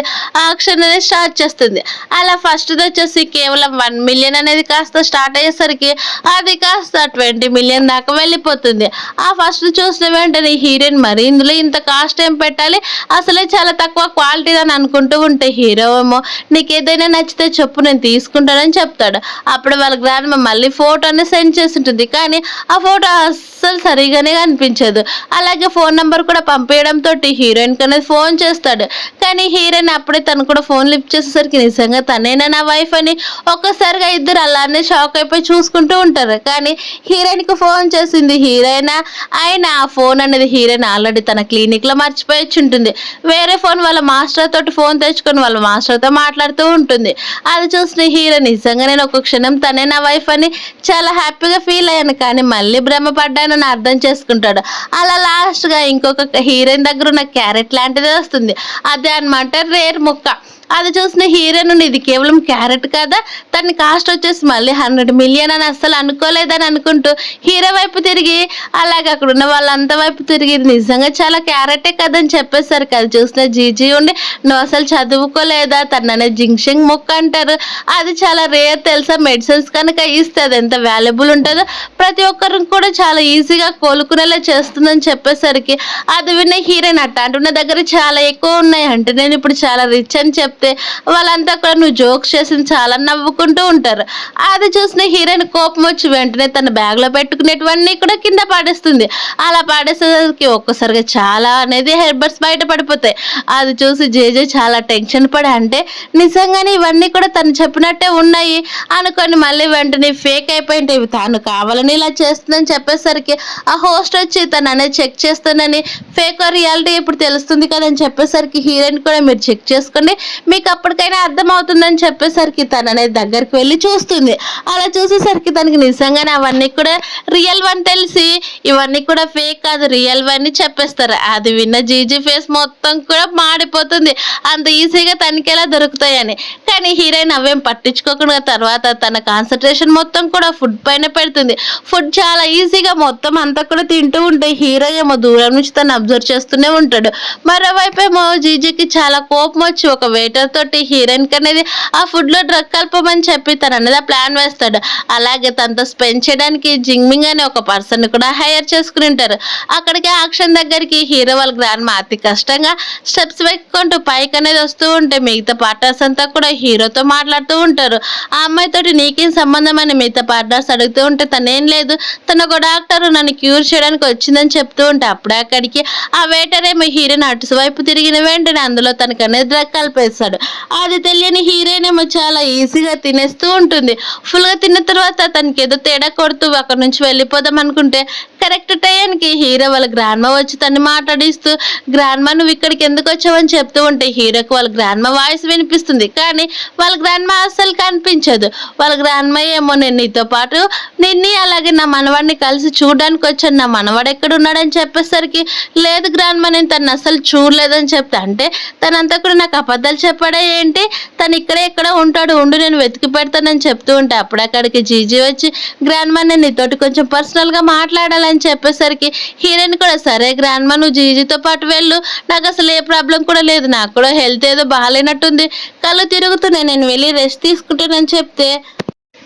ఆక్షన్ అనేది స్టార్ట్ చేస్తుంది. అలా ఫస్ట్ వచ్చేసి కేవలం 1 మిలియన్ అనేది కాస్త స్టార్ట్ అయ్యేసరికి అది కాస్త 20 మిలియన్ దాకా వెళ్ళిపోతుంది. ఆ ఫస్ట్ చూసిన వెంటనే హీరోయిన్ మరి ఇందులో ఇంత కాస్ట్ ఏం పెట్టాలి, అసలే చాలా తక్కువ క్వాలిటీ అని అనుకుంటూ ఉంటే, హీరో ఏమో నీకు ఏదైనా నచ్చితే చెప్పు నేను తీసుకుంటానని చెప్తాడు. అప్పుడు వాళ్ళ గ్రాండ్ మా మళ్ళీ ఫోటోని సెండ్ చేసి ఉంటుంది, కానీ ఆ ఫోటో అస్సలు సరిగానే కనిపించదు. అలాగే ఫోన్ నెంబర్ కూడా పంపించడంతో హీరోయిన్ అనేది ఫోన్ చేస్తాడు. కానీ హీరోయిన్ అప్పుడే తను కూడా ఫోన్ లిఫ్ట్ చేసేసరికి, నిజంగా తనేనా నా వైఫ్ అని ఒక్కసారిగా ఇద్దరు అలానే షాక్ అయిపోయి చూసుకుంటూ ఉంటారు. కానీ హీరోయిన్కి ఫోన్ చేసింది హీరోయినా అయినా ఆ ఫోన్ అనేది హీరోయిన్ ఆల్రెడీ తన క్లినిక్లో మర్చిపోయి ఉంటుంది. వేరే ఫోన్ వాళ్ళ మాస్టర్ తోటి ఫోన్ తెచ్చుకొని వాళ్ళ మాస్టర్తో మాట్లాడుతూ ఉంటుంది. అది చూసిన హీరో నిజంగా నేను ఒక క్షణం తనే నా వైఫ్ అని చాలా హ్యాపీగా ఫీల్ అయ్యాను, కానీ మళ్ళీ భ్రమపడ్డానని అర్థం చేసుకుంటాడు. అలా లాస్ట్గా ఇంకొక హీరోయిన్ దగ్గర ఉన్న క్యారెట్ లాంటిది వస్తుంది. అదే అనమాట రేర్ ముక్క. అది చూసిన హీరోయిన్ ఇది కేవలం క్యారెట్ కదా, దాని కాస్ట్ వచ్చేసి మళ్ళీ 100 మిలియన్ అని అస్సలు అనుకోలేదని అనుకుంటూ హీరో వైపు తిరిగి, అలాగే అక్కడ ఉన్న వాళ్ళంతా వైపు తిరిగి, ఇది నిజంగా చాలా క్యారెటే కదని చెప్పేసరికి, అది చూసిన జీజీ ఉండి నువ్వు అసలు చదువుకోలేదా, తననే జింక్షంగ్ మొక్క అంటారు, అది చాలా రేర్ తెలుసా, మెడిసిన్స్ కనుక ఇస్తే అది ఎంత వాల్యుబుల్ ఉంటుందో ప్రతి ఒక్కరికి కూడా చాలా ఈజీగా కోలుకునేలా చేస్తుందని చెప్పేసరికి, అది విన్న హీరోయిన్ అట్ట అంటున్న దగ్గర చాలా ఎక్కువ ఉన్నాయి అంటే నేను ఇప్పుడు చాలా రిచ్ అని చెప్పి చెప్తే వాళ్ళంతా కూడా నువ్వు జోక్స్ చేసింది చాలా నవ్వుకుంటూ ఉంటారు. అది చూసిన హీరోయిన్ కోపం వచ్చి వెంటనే తన బ్యాగ్‌లో పెట్టుకునేటివన్నీ కూడా కింద పడేస్తుంది. అలా పడేసేసరికి ఒక్కసారిగా చాలా అనేది హెయిర్ బడ్స్ బయట పడిపోతాయి. అది చూసి జేజే చాలా టెన్షన్ పడి అంటే నిజంగానే ఇవన్నీ కూడా తను చెప్పినట్టే ఉన్నాయి అనుకోని మళ్ళీ వెంటనే ఫేక్ అయిపోయింటేవి. తాను కావాలని ఇలా చేస్తుందని చెప్పేసరికి ఆ హోస్ట్ వచ్చి తను అనేది చెక్ చేస్తానని ఫేక్ రియాలిటీ ఇప్పుడు తెలుస్తుంది కదా అని చెప్పేసరికి హీరోయిన్ కూడా మీరు చెక్ చేసుకోండి మీకు అప్పటికైనా అర్థమవుతుందని చెప్పేసరికి తను అనేది దగ్గరికి వెళ్ళి చూస్తుంది. అలా చూసేసరికి తనకి నిజంగానే అవన్నీ కూడా రియల్ వన్ తెలిసి ఇవన్నీ కూడా ఫేక్ కాదు రియల్ వన్ చెప్పేస్తారు. అది విన్న జీజీ ఫేస్ మొత్తం కూడా మాడిపోతుంది. అంత ఈజీగా తనకి ఎలా దొరుకుతాయని. కానీ హీరోయిన్ అవేం పట్టించుకోకుండా తర్వాత తన కాన్సన్ట్రేషన్ మొత్తం కూడా ఫుడ్ పైన పెడుతుంది. ఫుడ్ చాలా ఈజీగా మొత్తం అంతా కూడా తింటూ ఉంటే హీరో ఏమో దూరం నుంచి తను అబ్జర్వ్ చేస్తూనే ఉంటాడు. మరోవైపు ఏమో జీజీకి చాలా కోపం వచ్చి ఒక వెయిటర్ తోటి హీరోయిన్ అనేది ఆ ఫుడ్ లో డ్రగ్ కలపమని చెప్పి తను అనేది ఆ ప్లాన్ వేస్తాడు. అలాగే తనతో స్పెండ్ చేయడానికి జింగ్మింగ్ అనే ఒక పర్సన్ కూడా హైర్ చేసుకుని ఉంటారు. అక్కడికి యాక్షన్ దగ్గరికి హీరో వాళ్ళ గ్రాండ్ మా అతి కష్టంగా స్టెప్స్ వెక్కుంటూ పైకి అనేది వస్తూ ఉంటే మిగతా పార్ట్నర్స్ అంతా కూడా హీరోతో మాట్లాడుతూ ఉంటారు. ఆ అమ్మాయితోటి నీకేం సంబంధం అని మిగతా పార్ట్నర్స్ అడుగుతూ ఉంటే తనేం లేదు తన ఒక డాక్టర్ నన్ను క్యూర్ చేయడానికి వచ్చిందని చెప్తూ ఉంటే అప్పుడే అక్కడికి ఆ వెయిటర్ ఏమో హీరోయిన్ అటు వైపు తిరిగిన వెంటనే అందులో తనకు అనేది డ్రగ్ కలిపేస్తాడు. అది తెలియని హీరోయిన్ ఏమో చాలా ఈజీగా తినేస్తూ ఉంటుంది. ఫుల్గా తిన్న తర్వాత తనకి ఏదో తేడా కొడుతూ అక్కడ నుంచి వెళ్ళిపోదాం అనుకుంటే కరెక్ట్ టైంకి హీరో వాళ్ళ గ్రాండ్మా వచ్చి తను మాట్లాడిస్తూ గ్రాండ్మా నువ్వు ఇక్కడికి ఎందుకు వచ్చావని చెప్తూ ఉంటే హీరోకి వాళ్ళ గ్రాండ్మా వాయిస్ వినిపిస్తుంది. కానీ వాళ్ళ గ్రాండ్మా అస్సలు కనిపించదు. వాళ్ళ గ్రాండ్మా ఏమో నేను నీతో పాటు నిన్ని అలాగే నా మనవాడిని కలిసి చూడడానికి వచ్చాను నా మనవాడు ఎక్కడ ఉన్నాడని చెప్పేసరికి లేదు గ్రాండ్మా నేను తను అసలు చూడలేదని చెప్తా అంటే తనంతా కూడా నాకు అబద్ధాలు చెప్పాడా ఏంటి తను ఇక్కడే ఎక్కడ ఉంటాడు ఉండు నేను వెతికి పెడతానని చెప్తూ ఉంటే అప్పుడు అక్కడికి జీజీ వచ్చి గ్రాండ్మా నేను నీతోటి కొంచెం పర్సనల్గా మాట్లాడాలని చెప్పేసరికి హీరోయిన్ కూడా సరే గ్రాండ్మా నువ్వు జీజీతో పాటు వెళ్ళు నాకు అసలు ఏ ప్రాబ్లం కూడా లేదు నాకు కూడా హెల్త్ ఏదో బాగాలేనట్టుంది కళ్ళు తిరుగుతున్నాయి నేను వెళ్ళి రెస్ట్ తీసుకుంటానని చెప్తే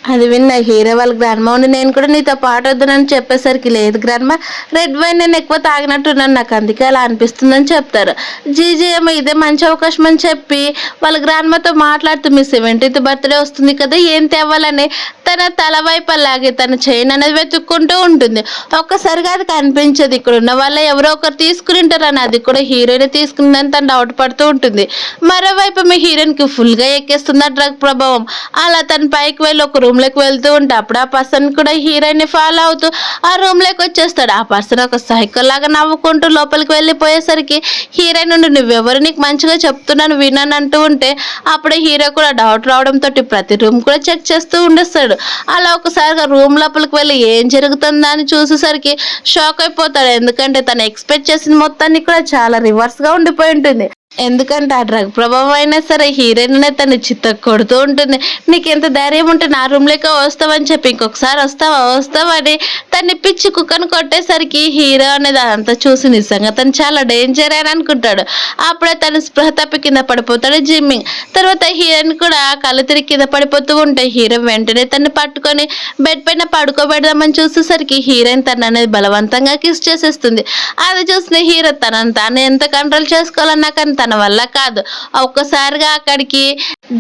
అది విన్న హీరో వాళ్ళ గ్రాండ్మా ఉండి నేను కూడా నీతో పాటు వద్దునని చెప్పేసరికి లేదు గ్రాండ్మా రెడ్ వైన్ నేను ఎక్కువ తాగినట్టున్నాను నాకు అందుకే అలా అనిపిస్తుందని చెప్తారు. జీజీ ఏమో ఇదే మంచి అవకాశం అని చెప్పి వాళ్ళ గ్రాండ్మాతో మాట్లాడుతూ మీ 70th బర్త్డే వస్తుంది కదా ఏం తేవాలని తన తల వైపు అలాగే తన చైన్ అనేది వెతుక్కుంటూ ఉంటుంది. ఒక్కసారిగా అది కనిపించదు. ఇక్కడ ఉన్న వాళ్ళే ఎవరో ఒకరు తీసుకుని ఉంటారని అది కూడా హీరోయిన్ తీసుకుందని తను డౌట్ పడుతూ ఉంటుంది. మరోవైపు మీ హీరోయిన్కి ఫుల్గా ఎక్కేస్తుంది ఆ డ్రగ్ ప్రభావం. అలా తన పైకి వెళ్ళి ఒక రూమ్ లోకి వెళ్తూ ఉంటే అప్పుడు ఆ పర్సన్ కూడా హీరోయిన్ ని ఫాలో అవుతూ ఆ రూమ్ లోకి వచ్చేస్తాడు. ఆ పర్సన్ ఒక సైకో లాగా నవ్వుకుంటూ లోపలికి వెళ్ళిపోయేసరికి హీరోయిన్ నుండి నువ్వెవరు నీకు మంచిగా చెప్తున్నాను విన్నాను అంటూ ఉంటే అప్పుడే హీరో కూడా డౌట్ రావడంతో ప్రతి రూమ్ కూడా చెక్ చేస్తూ ఉండేస్తాడు. అలా ఒకసారిగా రూమ్ లోపలికి వెళ్ళి ఏం జరుగుతుందా అని చూసేసరికి షాక్ అయిపోతాడు. ఎందుకంటే తను ఎక్స్పెక్ట్ చేసిన మొత్తాన్ని కూడా చాలా రివర్స్ గా ఉండిపోయి ఉంటుంది. ఎందుకంటే ఆ డ్రగ్ ప్రభావం అయినా సరే హీరోయిన్ తను చిత్త కొడుతూ ఉంటుంది. నీకు ఎంత ధైర్యం ఉంటే నా రూమ్ లేక వస్తావని చెప్పి ఇంకొకసారి వస్తావని తను పిచ్చి కుక్కను కొట్టేసరికి హీరో అనేది అదంతా చూసి నిజంగా తను చాలా డేంజర్ అని అనుకుంటాడు. అప్పుడే తను స్పృహ తప్పి కింద పడిపోతాడు జిమ్మింగ్. తర్వాత హీరోయిన్ కూడా కళ్ళు తిరిగి కింద పడిపోతూ ఉంటే హీరో వెంటనే తను పట్టుకొని బెడ్ పైన పడుకోబెడదామని చూసేసరికి హీరోయిన్ తను అనేది బలవంతంగా కిస్ చేసేస్తుంది. అది చూసిన హీరో తనని తాను ఎంత కంట్రోల్ చేసుకోవాలన్నా కానీ తన వల్ల కాదు. ఒక్కసారిగా అక్కడికి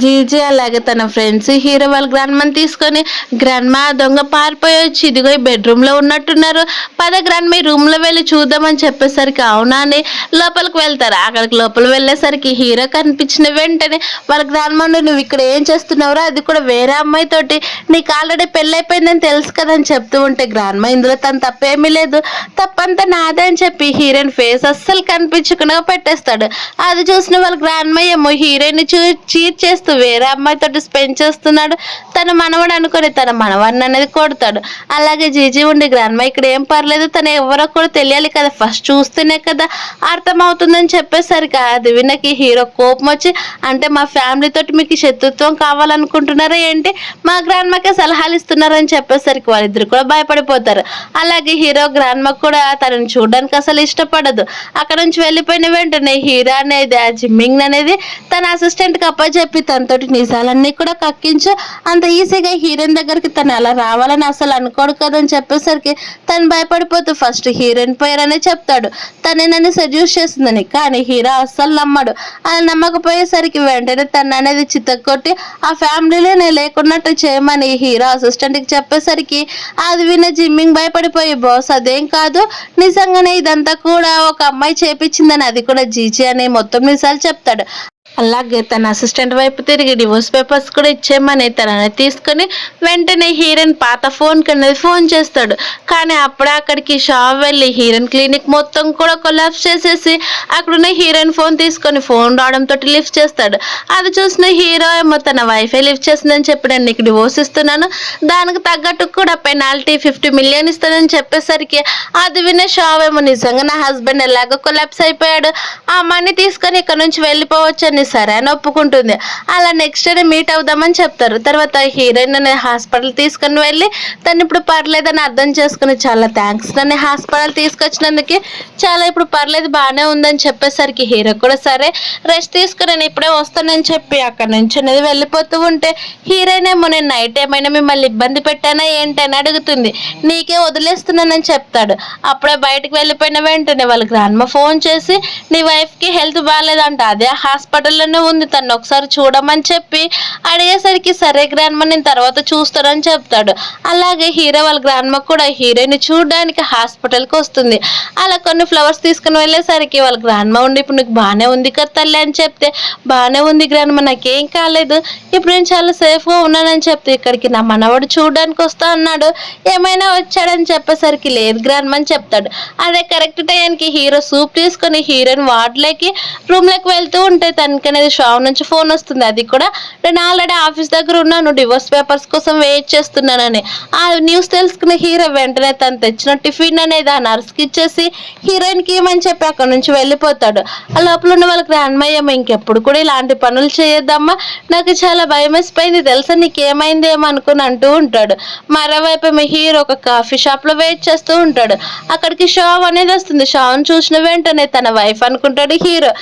జీజీ అలాగే తన ఫ్రెండ్స్ హీరో వాళ్ళ గ్రాండ్మాని తీసుకొని గ్రాండ్మా దొంగ పారిపోయి వచ్చి ఇదిగో ఈ బెడ్రూమ్ లో ఉన్నట్టున్నారు పద గ్రాండ్మా రూమ్ లో వెళ్ళి చూద్దామని చెప్పేసరికి అవునా అని లోపలికి వెళ్తారు. అక్కడికి లోపల వెళ్ళేసరికి హీరో కనిపించిన వెంటనే వాళ్ళ గ్రాండ్మా నువ్వు ఇక్కడ ఏం చేస్తున్నావురా అది కూడా వేరే అమ్మాయితోటి నీకు ఆల్రెడీ పెళ్ళైపోయిందని తెలుసు కదా అని చెప్తూ ఉంటే గ్రాండ్మా ఇందులో తను తప్పేమీ లేదు తప్పంతా నాదే అని చెప్పి హీరోయిన్ ఫేస్ అస్సలు కనిపించకుండా పెట్టేస్తాడు. అది చూసిన వాళ్ళ గ్రాండ్మా ఏమో హీరోయిన్ చీట్ చేస్తూ వేరే అమ్మాయితోటి స్పెండ్ చేస్తున్నాడు తన మనవడు అనుకుని తన మనవాడిని అనేది కొడతాడు. అలాగే జీజీ ఉండి గ్రాండ్మా ఇక్కడ ఏం పర్లేదు తను ఎవరో కూడా తెలియాలి కదా ఫస్ట్ చూస్తేనే కదా అర్థమవుతుందని చెప్పేసరికి అది వినకి హీరో కోపం వచ్చి అంటే మా ఫ్యామిలీ తోటి మీకు శత్రుత్వం కావాలనుకుంటున్నారా ఏంటి మా గ్రాండ్మాకే సలహాలు ఇస్తున్నారని చెప్పేసరికి వాళ్ళిద్దరు కూడా భయపడిపోతారు. అలాగే హీరో గ్రాండ్మా కూడా తనని చూడడానికి అసలు ఇష్టపడదు. అక్కడ నుంచి వెళ్ళిపోయిన వెంటనే హీరో అనే అయితే ఆ జిమ్మింగ్ అనేది తన అసిస్టెంట్కి అప్పచెప్పి తనతోటి నిజాలన్నీ కూడా కక్కించు అంత ఈజీగా హీరోయిన్ దగ్గరికి తను అలా రావాలని అసలు అనుకోడు కదని చెప్పేసరికి తను భయపడిపోతూ ఫస్ట్ హీరోయిన్ పేరనే చెప్తాడు, తనే నన్ను సెడ్యూస్ చేసిందని. కానీ హీరో అస్సలు నమ్మడు. అలా నమ్మకపోయేసరికి వెంటనే తను అనేది చితక్కొట్టి ఆ ఫ్యామిలీలో నేను లేకున్నట్టు చేయమని హీరో అసిస్టెంట్కి చెప్పేసరికి అది విన్న జిమ్మింగ్ భయపడిపోయి, బాస్ అదేం కాదు, నిజంగానే ఇదంతా కూడా ఒక అమ్మాయి చేపించిందని, అది కూడా జీజీ అనే మొత్తం నిజాలు చెప్తాడు. అలాగే తన అసిస్టెంట్ వైపు తిరిగి డివోర్స్ పేపర్స్ కూడా ఇచ్చేయమని తనని తీసుకొని వెంటనే హీరోయిన్ పాత ఫోన్కి అనేది ఫోన్ చేస్తాడు. కానీ అప్పుడే అక్కడికి షా వెళ్ళి హీరోయిన్ క్లినిక్ మొత్తం కూడా కొలాప్స్ చేసేసి అక్కడున్న హీరోయిన్ ఫోన్ తీసుకొని ఫోన్ రావడంతో లిఫ్ట్ చేస్తాడు. అది చూసిన హీరో ఏమో తన వైఫై లిఫ్ట్ చేసిందని చెప్పి నేను నీకు డివోర్స్ ఇస్తున్నాను, దానికి తగ్గట్టు కూడా పెనాల్టీ 50 మిలియన్ ఇస్తానని చెప్పేసరికి అది విన్న షా ఏమో నిజంగా నా హస్బెండ్ ఎలాగో కొలాప్స్ అయిపోయాడు, ఆ మనీ తీసుకొని ఇక్కడ నుంచి వెళ్ళిపోవచ్చని సరే అని ఒప్పుకుంటుంది. అలా నెక్స్ట్ డే మీట్ అవుదామని చెప్తారు. తర్వాత హీరోయిన్ అనే హాస్పిటల్ తీసుకుని వెళ్ళి తను ఇప్పుడు పర్లేదని అర్థం చేసుకుని చాలా థ్యాంక్స్ నన్ను హాస్పిటల్ తీసుకొచ్చినందుకు, చాలా ఇప్పుడు పర్లేదు బాగానే ఉందని చెప్పేసరికి హీరో కూడా సరే రెస్ట్ తీసుకుని నేను ఇప్పుడే వస్తానని చెప్పి అక్కడ నుంచి అనేది వెళ్ళిపోతూ ఉంటే హీరోయిన్ ఏమో నేను నైట్ ఏమైనా మిమ్మల్ని ఇబ్బంది పెట్టానా ఏంటని అడుగుతుంది. నీకే వదిలేస్తున్నానని చెప్తాడు. అప్పుడే బయటకు వెళ్ళిపోయిన వెంటనే వాళ్ళ గ్రాండ్మ ఫోన్ చేసి నీ వైఫ్కి హెల్త్ బాగాలేదంట, అదే హాస్పిటల్లోనే ఉంది, తను ఒకసారి చూడమని చెప్పి అడిగేసరికి సరే గ్రాండ్మ నేను తర్వాత చూస్తానని చెప్తాడు. అలాగే హీరో వాళ్ళ గ్రాండ్మ కూడా హీరోయిన్ చూడడానికి హాస్పిటల్కి వస్తుంది. అలా కొన్ని ఫ్లవర్స్ తీసుకుని వెళ్ళేసరికి వాళ్ళ గ్రాండ్మ ఉండి ఇప్పుడు నీకు బాగానే ఉంది కదా తల్లి అని చెప్తే, బాగానే ఉంది గ్రాండ్మ నాకేం కాలేదు, ఇప్పుడు నేను చాలా సేఫ్గా ఉన్నానని చెప్తే ఇక్కడికి నా మనవాడు చూడడానికి వస్తా అన్నాడు, ఏమైనా వచ్చాడని చెప్పేసరికి లేదు గ్రాండ్మ అని చెప్తాడు. అదే కరెక్ట్ టైంకి హీరో సూప్ తీసుకొని హీరోయిన్ వార్డులోకి రూమ్లోకి వెళ్తూ ఉంటే తనకి అనేది షాప్ నుంచి ఫోన్ వస్తుంది. అది కూడా నేను ఆల్రెడీ ఆఫీస్ దగ్గర ఉన్నాను, డివోర్స్ పేపర్స్ కోసం వెయిట్ చేస్తున్నానని. ఆ న్యూస్ తెలుసుకున్న హీరో వెంటనే తను తెచ్చిన టిఫిన్ అనేది ఆ నర్స్కి ఇచ్చేసి హీరోయిన్కి ఏమని చెప్పి అక్కడ నుంచి వెళ్ళిపోతాడు. ఆ లోపల ఉన్న వాళ్ళకి రాన్మయ్యమ్మ ఇంకెప్పుడు కూడా ఇలాంటి పనులు చేయొద్దమ్మా, నాకు చాలా భయం వేసిపోయింది తెలుసా, నీకేమైందేమో అనుకుని అంటూ ఉంటాడు. మరోవైపు మీ హీరో ఒక కాఫీ షాప్లో వెయిట్ చేస్తూ ఉంటాడు. అక్కడికి షావ్ అనేది వస్తుంది. షావ్ని చూసిన వెంటనే తన వైఫ్ అనుకుంటాడు హీరో.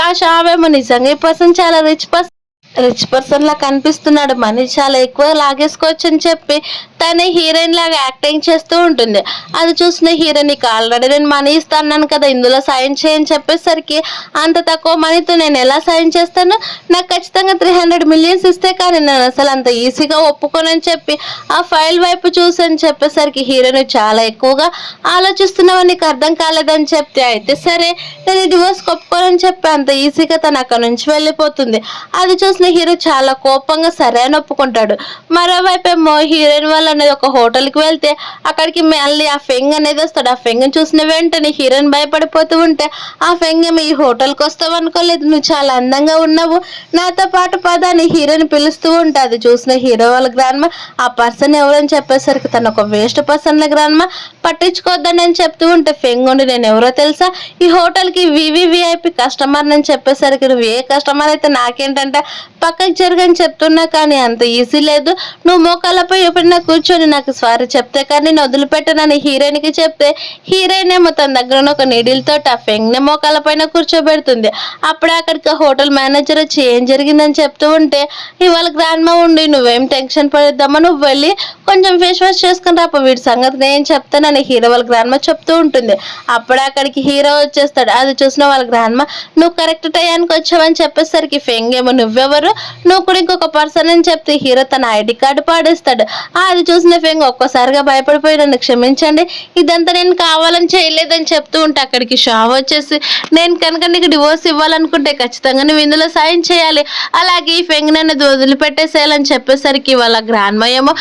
ఆ షావ్ ఏమో నిజంగా ఈ పర్సన్ చాలా రిచ్ పర్సన్ లా కనిపిస్తున్నాడు, మనీ చాలా ఎక్కువ లాగేసుకోవచ్చు అని చెప్పి తనే హీరోయిన్ లాగా యాక్టింగ్ చేస్తూ ఉంటుంది. అది చూసిన హీరోయిన్ నీకు ఆల్రెడీ నేను మనీ ఇస్తాను కదా ఇందులో సైన్ చేయని చెప్పేసరికి అంత తక్కువ మనీతో నేను ఎలా సైన్ చేస్తాను, నాకు ఖచ్చితంగా 300 మిలియన్స్ ఇస్తే కానీ నేను అసలు అంత ఈజీగా ఒప్పుకోనని చెప్పి ఆ ఫైల్ వైపు చూసని చెప్పేసరికి హీరోయిన్ చాలా ఎక్కువగా ఆలోచిస్తున్నావు నీకు అర్థం కాలేదని చెప్తే అయితే సరే నేను డివోర్స్ ఒప్పుకోనని చెప్పి అంత ఈజీగా తను అక్కడ నుంచి వెళ్ళిపోతుంది. అది చూసిన హీరో చాలా కోపంగా సరే అని ఒప్పుకుంటాడు. మరోవైపు ఏమో హీరోయిన్ వాళ్ళు అనేది ఒక హోటల్కి వెళ్తే అక్కడికి మళ్ళీ ఆ ఫెంగ్ అనేది వస్తాడు. ఆ ఫెంగ్ చూసిన వెంటనే హీరోయిన్ భయపడిపోతూ ఉంటే ఆ ఫెంగ్ ఏమో ఈ హోటల్కి వస్తావు అనుకోలేదు, నువ్వు చాలా అందంగా ఉన్నావు, నాతో పాటు పద అని హీరోయిన్ పిలుస్తూ ఉంటే అది చూసిన హీరో వాళ్ళ గ్రాండ్మ ఆ పర్సన్ ఎవరని చెప్పేసరికి తను ఒక వేస్ట్ పర్సన్ల గ్రాండ్మ పట్టించుకోవద్దని అని చెప్తూ ఉంటే ఫెంగ్ ఉండి నేను ఎవరో తెలుసా, ఈ హోటల్కి వివిఐపి కస్టమర్ అని చెప్పేసరికి నువ్వు ఏ కస్టమర్ అయితే నాకేంటంటే పక్కకి జరగని చెప్తున్నా కానీ అంత ఈజీ లేదు, నువ్వు మోకాళ్ళపై ఎప్పుడైనా కూర్చొని నాకు సారీ చెప్తే కానీ నేను వదిలిపెట్టనని హీరోయిన్కి చెప్తే హీరోయిన్ ఏమో తన దగ్గర ఒక నీడిల్ తోటి ఆ ఫెంగ్ని మోకాళ్ళ పైన కూర్చోబెడుతుంది. అప్పుడే అక్కడికి హోటల్ మేనేజర్ వచ్చి ఏం జరిగిందని చెప్తూ ఉంటే ఇవాళ గ్రాండ్మా ఉండి నువ్వేం టెన్షన్ పడేద్దామా, నువ్వు వెళ్ళి కొంచెం ఫేస్ వాష్ చేసుకుని రాపో, వీడి సంగతి నేను చెప్తానని హీరో వాళ్ళ గ్రాండ్మా చెప్తూ ఉంటుంది. అప్పుడే అక్కడికి హీరో వచ్చేస్తాడు. అది చూసిన వాళ్ళ గ్రాండ్మా నువ్వు కరెక్ట్ టైంకి వచ్చావని చెప్పేసరికి ఫెంగ్ ఏమో నువ్వెవరు, నువ్వు కూడా ఇంకొక పర్సన్ అని చెప్తే హీరో తన ఐడి కార్డు పాడేస్తాడు. అది చూసిన ఫెంగ్ ఒక్కసారిగా భయపడిపోయి నన్ను క్షమించండి, ఇదంతా నేను కావాలని చేయలేదని చెప్తూ ఉంటే అక్కడికి షావ్ వచ్చేసి నేను కనుక నీకు డివోర్స్ ఇవ్వాలనుకుంటే ఖచ్చితంగా నువ్వు ఇందులో సాయం చేయాలి, అలాగే ఈ ఫెంగ్ నన్ను వదిలిపెట్టేసేయాలని చెప్పేసరికి వాళ్ళ గ్రాండ్మా ఏమో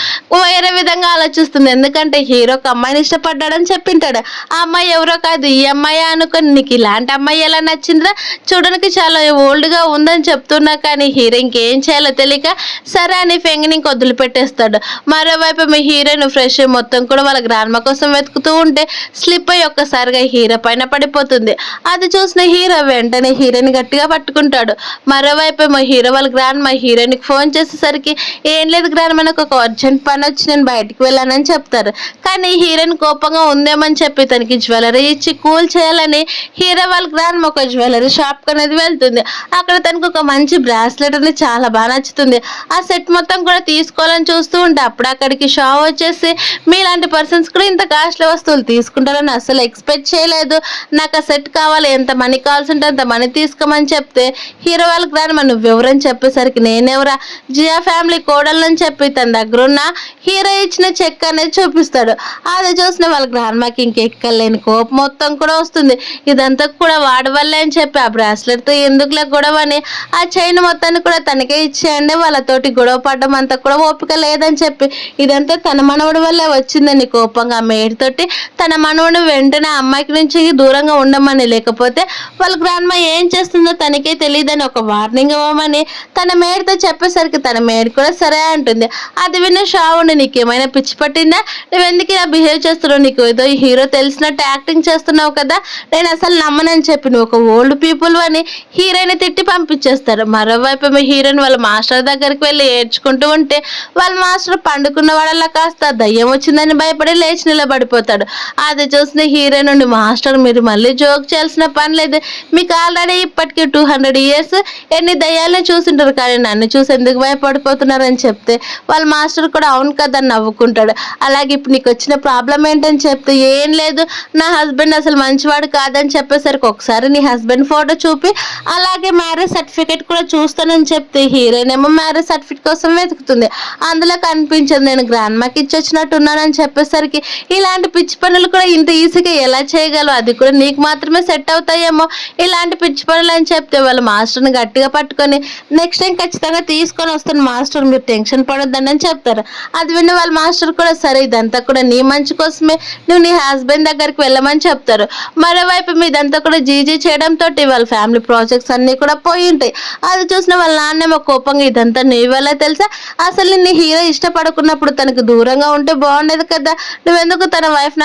వేరే విధంగా ఆలోచిస్తుంది. ఎందుకంటే హీరోకి అమ్మాయిని ఇష్టపడ్డాడని చెప్పింటాడు. ఆ అమ్మాయి ఎవరో కాదు ఈ అమ్మాయి అనుకుని నీకు ఇలాంటి అమ్మాయి ఎలా నచ్చిందిరా, చూడడానికి చాలా ఓల్డ్గా ఉందని చెప్తున్నా కానీ హీరో ఇంకేం చేయాలో తెలియక సరే అని ఫెంగ్ని ఇంక వదిలిపెట్టేస్తాడు. మరోవైపు మరోవైపు మీ హీరోయిన్ ఫ్రెష్ మొత్తం కూడా వాళ్ళ గ్రాండ్మ కోసం వెతుకుతూ ఉంటే స్లిప్ అయ్యి ఒక్కసారిగా హీరో పైన పడిపోతుంది. అది చూసిన హీరో వెంటనే హీరోయిన్ గట్టిగా పట్టుకుంటాడు. మరోవైపు మా హీరో వాళ్ళ గ్రాండ్మ హీరోయిన్కి ఫోన్ చేసేసరికి ఏం లేదు గ్రాండ్మ, నాకు ఒక అర్జెంట్ పని వచ్చి నేను బయటికి వెళ్ళానని చెప్తారు. కానీ హీరోయిన్ కోపంగా ఉందేమని చెప్పి తనకి జ్యువెలరీ ఇచ్చి కూల్ చేయాలని హీరో వాళ్ళ గ్రాండ్మ ఒక జ్యువెలరీ షాప్ అనేది వెళ్తుంది. అక్కడ తనకు ఒక మంచి బ్రాస్లెట్ అనేది చాలా బాగా నచ్చుతుంది. ఆ సెట్ మొత్తం కూడా తీసుకోవాలని చూస్తూ ఉంటే అప్పుడు అక్కడికి షా వచ్చేసి మీలాంటి పర్సన్స్ కూడా ఇంత కాస్ట్లీ వస్తువులు తీసుకుంటారని అసలు ఎక్స్పెక్ట్ చేయలేదు, నాకు ఆ సెట్ కావాలి, ఎంత మనీ కావాల్సి ఉంటే అంత మనీ తీసుకోమని చెప్తే హీరో వాళ్ళ గ్రాండ్మ నువ్వు ఎవరని చెప్పేసరికి నేనెవరా జియా ఫ్యామిలీ కోడలని చెప్పి తన దగ్గర ఉన్న హీరో ఇచ్చిన చెక్ అనేది చూపిస్తాడు. అది చూసిన వాళ్ళ గ్రాండ్మకి ఇంకెక్కలేని కోపం మొత్తం కూడా వస్తుంది. ఇదంతా కూడా వాడి వల్లే అని చెప్పి ఆ బ్రాస్లెట్తో ఎందుకులే గొడవ అని ఆ చైన్ మొత్తాన్ని కూడా తనకే ఇచ్చేయండి, వాళ్ళతోటి గొడవ పడడం అంతా కూడా ఓపిక లేదని చెప్పి ఇదంతా తన మనవడి వల్లే వచ్చిందని కోపంగా మేడితోటి తన మనవడు వెంటనే అమ్మాయికి నుంచి దూరంగా ఉండమని, లేకపోతే వాళ్ళ గ్రాండ్మ ఏం చేస్తుందో తనకే తెలియదని ఒక వార్నింగ్ ఇవ్వమని తన మేడితో చెప్పేసరికి తన మేడి కూడా సరే అంటుంది. అది విన్న షావుండి నీకేమైనా పిచ్చి పట్టిందా, నువ్వెందుకు ఇలా బిహేవ్ చేస్తున్నావు, నీకు ఏదో ఈ హీరో తెలిసినట్టు యాక్టింగ్ చేస్తున్నావు కదా, నేను అసలు నమ్మనని చెప్పి నువ్వు ఒక ఓల్డ్ పీపుల్ అని హీరోయిన్ తిట్టి పంపించేస్తారు. మరోవైపు మీ హీరోయిన్ వాళ్ళ మాస్టర్ దగ్గరికి వెళ్ళి ఏడ్చుకుంటూ ఉంటే వాళ్ళ మాస్టర్ పండుకున్న వాళ్ళ కాస్త దయ్యం వచ్చిందని భయపడి లేచి నిలబడిపోతాడు. అది చూసిన హీరోయిన్ నుండి మాస్టర్ మీరు మళ్ళీ జోక్ చేయాల్సిన పని లేదు, మీకు ఆల్రెడీ ఇప్పటికీ 200 years ఎన్ని దయ్యాలను చూసింటారు, కానీ నన్ను చూసి ఎందుకు భయపడిపోతున్నారని చెప్తే వాళ్ళ మాస్టర్ కూడా అవును కదా నవ్వుకుంటాడు. అలాగే ఇప్పుడు నీకు వచ్చిన ప్రాబ్లం ఏంటని చెప్తే ఏం లేదు, నా హస్బెండ్ అసలు మంచివాడు కాదని చెప్పేసరికి ఒకసారి నీ హస్బెండ్ ఫోటో చూపి అలాగే మ్యారేజ్ సర్టిఫికేట్ కూడా చూస్తానని చెప్తే హీరోయిన్ ఏమో మ్యారేజ్ సర్టిఫికేట్ కోసం వెతుకుతుంది. అందులో కనిపించదు, నేను గ్రాండ్మాకి ఇచ్చొచ్చినట్టు ఉన్నానని చెప్పేసరికి ఇలాంటి పిచ్చి పనులు కూడా ఇంత ఈజీగా ఎలా చేయగలవు, అది కూడా నీకు మాత్రమే సెట్ అవుతాయేమో ఇలాంటి పిచ్చి పనులు అని చెప్తే వాళ్ళ మాస్టర్ని గట్టిగా పట్టుకొని నెక్స్ట్ టైం ఖచ్చితంగా తీసుకొని వస్తాను మాస్టర్, మీరు టెన్షన్ పడొద్దని అని చెప్తారు. అది విన్న వాళ్ళ మాస్టర్ కూడా సరే ఇదంతా కూడా నీ మంచి కోసమే, నువ్వు నీ హస్బెండ్ దగ్గరికి వెళ్ళమని చెప్తారు. మరోవైపు మీదంతా కూడా జీజీ చేయడంతో వాళ్ళ ఫ్యామిలీ ప్రాజెక్ట్స్ అన్నీ కూడా పోయి ఉంటాయి. అది చూసిన వాళ్ళ నాన్నేమో కోపంగా ఇదంతా నీ వల్ల తెలుసా, అసలు నీ హీరో ఇష్టపడుకున్నప్పుడు తనకు దూరంగా ఉంటే బాగుండేది కదా, నువ్వెందుకు తన వైఫ్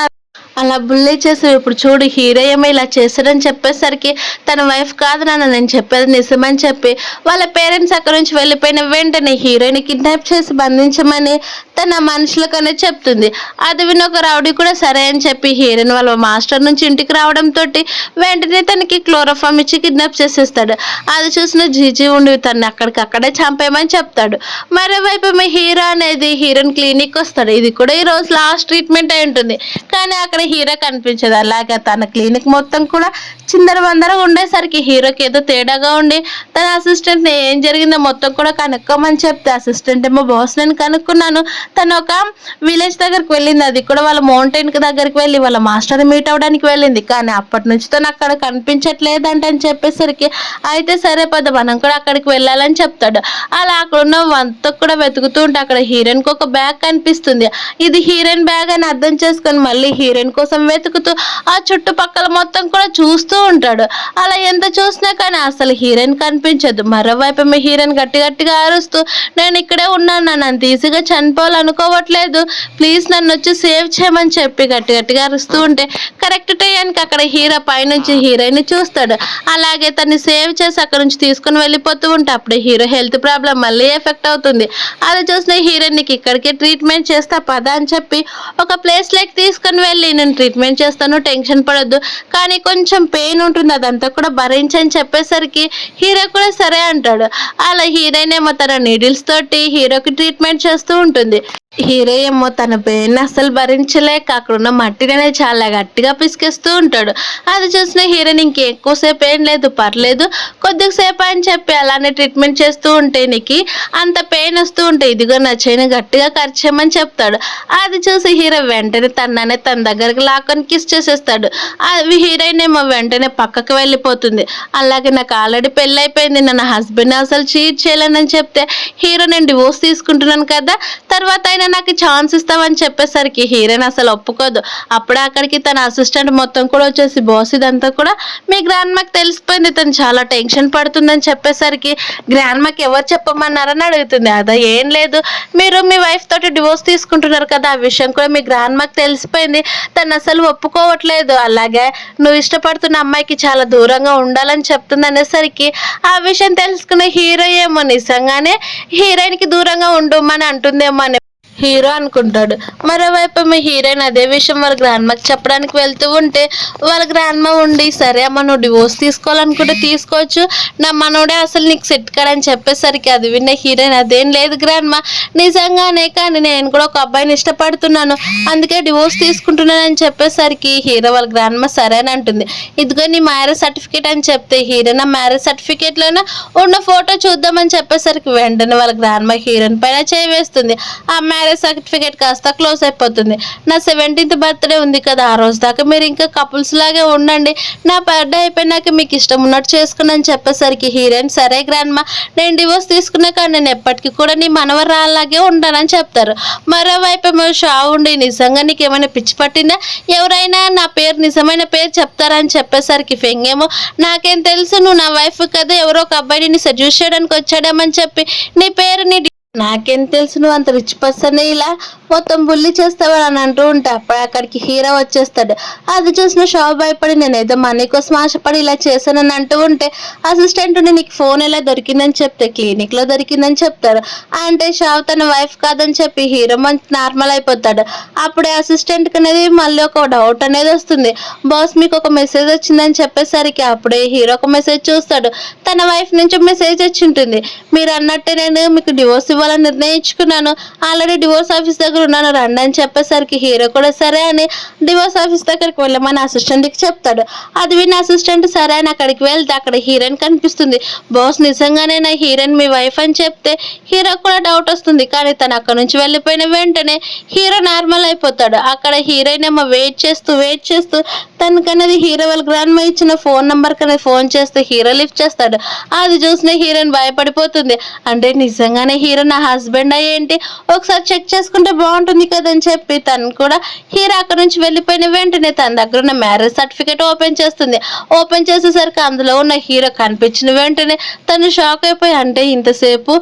అలా బుల్లే చేసి ఇప్పుడు చూడు హీరో ఏమో ఇలా చేశాడని చెప్పేసరికి తన వైఫ్ కాదు నాన్న నేను చెప్పేది నిజమని చెప్పి వాళ్ళ పేరెంట్స్ అక్కడ నుంచి వెళ్ళిపోయిన వెంటనే హీరోయిన్ కిడ్నాప్ చేసి బంధించమని తన మనుషులకనే చెప్తుంది. అది విని ఒక రౌడీ కూడా సరే అని చెప్పి హీరోయిన్ వాళ్ళ మాస్టర్ నుంచి ఇంటికి రావడంతో వెంటనే తనకి క్లోరోఫామ్ ఇచ్చి కిడ్నాప్ చేసేస్తాడు. అది చూసిన జీజీ ఉండి తను అక్కడికక్కడే చంపేయమని చెప్తాడు. మరోవైపు మీ హీరో అనేది హీరోయిన్ క్లినిక్ వస్తాడు. ఇది కూడా ఈ రోజు లాస్ట్ ట్రీట్మెంట్ అయి ఉంటుంది, కానీ అక్కడ హీరో కనిపించదు. అలాగే తన క్లినిక్ మొత్తం కూడా చిందరవందర ఉండేసరికి హీరోకి ఏదో తేడాగా ఉండి తన అసిస్టెంట్ ఏం జరిగిందో మొత్తం కూడా కనుక్కోమని చెప్తే అసిస్టెంట్ ఏమో బాస్ నేను కనుక్కున్నాను, తను ఒక విలేజ్ దగ్గరికి వెళ్ళింది, అది కూడా వాళ్ళ మౌంటైన్ దగ్గరికి వెళ్ళి వాళ్ళ మాస్టర్ మీట్ అవడానికి వెళ్ళింది, కానీ అప్పటి నుంచి తను అక్కడ కనిపించట్లేదంట అని చెప్పేసరికి అయితే సరే పద మనం కూడా అక్కడికి వెళ్ళాలని చెప్తాడు. అలా అక్కడ ఉన్న అంతా కూడా వెతుకుతూ ఉంటే అక్కడ హీరోయిన్కి ఒక బ్యాగ్ కనిపిస్తుంది. ఇది హీరోయిన్ బ్యాగ్ అని అర్థం చేసుకొని మళ్ళీ హీరోయిన్ కోసం వెతుకుతూ ఆ చుట్టుపక్కల మొత్తం కూడా చూస్తూ ఉంటాడు. అలా ఎంత చూసినా కానీ అసలు హీరోయిన్ కనిపించదు. మరోవైపు మీ హీరోయిన్ గట్టిగా అరుస్తూ నేను ఇక్కడే ఉన్నాను, నన్ను అంత ఈజీగా చనిపోవాలనుకోవట్లేదు, ప్లీజ్ నన్ను వచ్చి సేవ్ చేయమని చెప్పి గట్టిగా అరుస్తూ ఉంటే కరెక్ట్ టైంకి అక్కడ హీరో పైనుంచి హీరోయిన్ చూస్తాడు. అలాగే తన్ని సేవ్ చేసి అక్కడ నుంచి తీసుకుని వెళ్ళిపోతూ ఉంటే అప్పుడే హీరో హెల్త్ ప్రాబ్లం మళ్ళీ ఎఫెక్ట్ అవుతుంది. అది చూసిన హీరోయిన్ నీకు ఇక్కడికే ట్రీట్మెంట్ చేస్తా పద అని చెప్పి ఒక ప్లేస్ లైక్ తీసుకుని వెళ్ళి నేను ట్రీట్మెంట్ చేస్తాను టెన్షన్ పడొద్దు, కానీ కొంచెం పెయిన్ ఉంటుంది అదంతా కూడా భరించని చెప్పేసరికి హీరో కూడా సరే అంటాడు. అలా హీరోయిన్ ఏమో తన నీడిల్స్ తోటి హీరోకి ట్రీట్మెంట్ చేస్తూ ఉంటుంది. హీరో ఏమో తన పెయిన్ అస్సలు భరించలేక అక్కడున్న మట్టిని చాలా గట్టిగా పిసికేస్తూ ఉంటాడు. అది చూసిన హీరోయిన్ ఇంకెక్కువసేపు ఏం లేదు పర్లేదు కొద్దిసేపు అని చెప్పి అలానే ట్రీట్మెంట్ చేస్తూ ఉంటే నీకు అంత పెయిన్ వస్తూ ఉంటే ఇదిగో నా చేయిని గట్టిగా కరిచేయమని చెప్తాడు. అది చూసి హీరో వెంటనే తననే తన దగ్గరికి లాక్కొని కిస్ చేసేస్తాడు. అది హీరోయిన్ ఏమో వెంటనే పక్కకు వెళ్ళిపోతుంది. అలాగే నాకు ఆల్రెడీ పెళ్ళి అయిపోయింది, నా హస్బెండ్ అసలు చీట్ చేయలేనని చెప్తే హీరో నేను డివోర్స్ తీసుకుంటున్నాను కదా, తర్వాత ఇప్పుడైనా నాకు ఛాన్స్ ఇస్తావని చెప్పేసరికి హీరోయిన్ అసలు ఒప్పుకోదు. అప్పుడే అక్కడికి తన అసిస్టెంట్ మొత్తం కూడా వచ్చేసి, బాస్ ఇదంతా కూడా మీ గ్రాండ్ మాకు తెలిసిపోయింది, తను చాలా టెన్షన్ పడుతుందని చెప్పేసరికి, గ్రాండ్ మాకు ఎవరు చెప్పమన్నారని అడుగుతుంది. అదా ఏం లేదు, మీరు మీ వైఫ్ తోటి డివోర్స్ తీసుకుంటున్నారు కదా, ఆ విషయం కూడా మీ గ్రాండ్ మాకు తెలిసిపోయింది, తను అసలు ఒప్పుకోవట్లేదు, అలాగే నువ్వు ఇష్టపడుతున్న అమ్మాయికి చాలా దూరంగా ఉండాలని చెప్తుంది అనేసరికి, ఆ విషయం తెలుసుకున్న హీరో ఏమో నిజంగానే హీరోయిన్కి దూరంగా ఉండమని అంటుందేమో అని హీరో అనుకుంటాడు. మరోవైపు మీ హీరోయిన్ అదే విషయం వాళ్ళ గ్రాండ్ మాకి చెప్పడానికి వెళ్తూ ఉంటే, వాళ్ళ గ్రాండ్ మా ఉండి, సరే అమ్మ నువ్వు డివోర్స్ తీసుకోవాలనుకుంటే తీసుకోవచ్చు, నా మనోడే అసలు నీకు సెట్ కాడని చెప్పేసరికి, అది విన్న హీరోయిన్, అదేం లేదు గ్రాండ్ మా, నిజంగానే కానీ నేను కూడా ఒక అబ్బాయిని ఇష్టపడుతున్నాను, అందుకే డివోర్స్ తీసుకుంటున్నానని చెప్పేసరికి హీరో వాళ్ళ గ్రాండ్ మా సరే అని అంటుంది. ఇదిగో నీ మ్యారేజ్ సర్టిఫికేట్ అని చెప్తే, హీరోయిన్ ఆ మ్యారేజ్ సర్టిఫికేట్లోనే ఉన్న ఫోటో చూద్దామని చెప్పేసరికి వెంటనే వాళ్ళ గ్రాండ్ మా హీరోయిన్ పైన చేయి వేస్తుంది. ఆ మ్యారేజ్ సర్టిఫికేట్ కాస్త క్లోజ్ అయిపోతుంది. నా 17th బర్త్డే ఉంది కదా, ఆ రోజు దాకా మీరు ఇంకా కపుల్స్ లాగే ఉండండి, నా బర్త్డే అయిపోయినాక మీకు ఇష్టం ఉన్నట్టు చేసుకుని అని చెప్పేసరికి హీరోయిన్, సరే గ్రాండ్ మా నేను డివోర్స్ తీసుకున్నాక నేను ఎప్పటికీ కూడా నీ మనవరాలాగే ఉంటానని చెప్తారు. మరోవైపు ఏమో షా ఉండి, నిజంగా నీకు ఏమైనా పిచ్చి పట్టిందా, ఎవరైనా నా పేరు నిజమైన పేరు చెప్తారని చెప్పేసరికి ఫెంగేమో, నాకేం తెలుసు, నువ్వు నా వైఫ్ కదా, ఎవరో ఒక అబ్బాయిని సజెస్ట్ చేయడానికి వచ్చాడేమని చెప్పి నీ పేరు నాకేం తెలుసు, నువ్వు అంత రిచ్ పర్సన్ ఇలా మొత్తం బుల్లి చేస్తావని అని అంటూ ఉంటే, అప్పుడు అక్కడికి హీరో వచ్చేస్తాడు. అది చూసిన షాప్ భయపడి, నేను ఏదో మనీ కోసం ఆశపడి ఇలా చేశానని అంటూ ఉంటే, అసిస్టెంట్ నీకు ఫోన్ ఎలా దొరికిందని చెప్తే, క్లినిక్లో దొరికిందని చెప్తారు. అంటే షాప్ తన వైఫ్ కాదని చెప్పి హీరో మంచి నార్మల్ అయిపోతాడు. అప్పుడే అసిస్టెంట్కి అనేది మళ్ళీ ఒక డౌట్ అనేది వస్తుంది, బాస్ మీకు ఒక మెసేజ్ వచ్చిందని చెప్పేసరికి, అప్పుడే హీరో ఒక మెసేజ్ చూస్తాడు. తన వైఫ్ నుంచి మెసేజ్ వచ్చి ఉంటుంది, మీరు అన్నట్టే నేను మీకు డివోర్స్ ఇవ్వాలని నిర్ణయించుకున్నాను, ఆల్రెడీ డివోర్స్ ఆఫీస్ దగ్గర ఉన్నాను రండి అని చెప్పేసరికి హీరో కూడా సరే అని డివోర్స్ ఆఫీస్ దగ్గరికి వెళ్ళమని అసిస్టెంట్కి చెప్తాడు. అది విని అసిస్టెంట్ సరే అని అక్కడికి వెళ్తే, అక్కడ హీరోయిన్ కనిపిస్తుంది. బాస్ నిజంగానే నా హీరోయిన్ మీ వైఫ్ అని చెప్తే హీరో కూడా డౌట్ వస్తుంది. కానీ తను అక్కడ నుంచి వెళ్ళిపోయిన వెంటనే హీరో నార్మల్ అయిపోతాడు. అక్కడ హీరోయిన్ ఏమో వెయిట్ చేస్తూ తనకనేది హీరో వాళ్ళ గ్రాండ్ మా ఇచ్చిన ఫోన్ నెంబర్ కనేది ఫోన్ చేస్తే హీరో లిఫ్ట్ చేస్తాడు. అది చూసిన హీరోయిన్ భయపడిపోతుంది. అంటే నిజంగానే హీరో నా హస్బెండ్ ఏంటి, ఒకసారి చెక్ చేసుకుంటే బాగుంటుంది కదని చెప్పి తను కూడా హీరో అక్కడ నుంచి వెళ్ళిపోయిన వెంటనే తన దగ్గర ఉన్న మ్యారేజ్ సర్టిఫికేట్ ఓపెన్ చేస్తుంది. ఓపెన్ చేసేసరికి అందులో ఉన్న హీరో కనిపించిన వెంటనే తను షాక్ అయిపోయి, అంటే ఇంతసేపు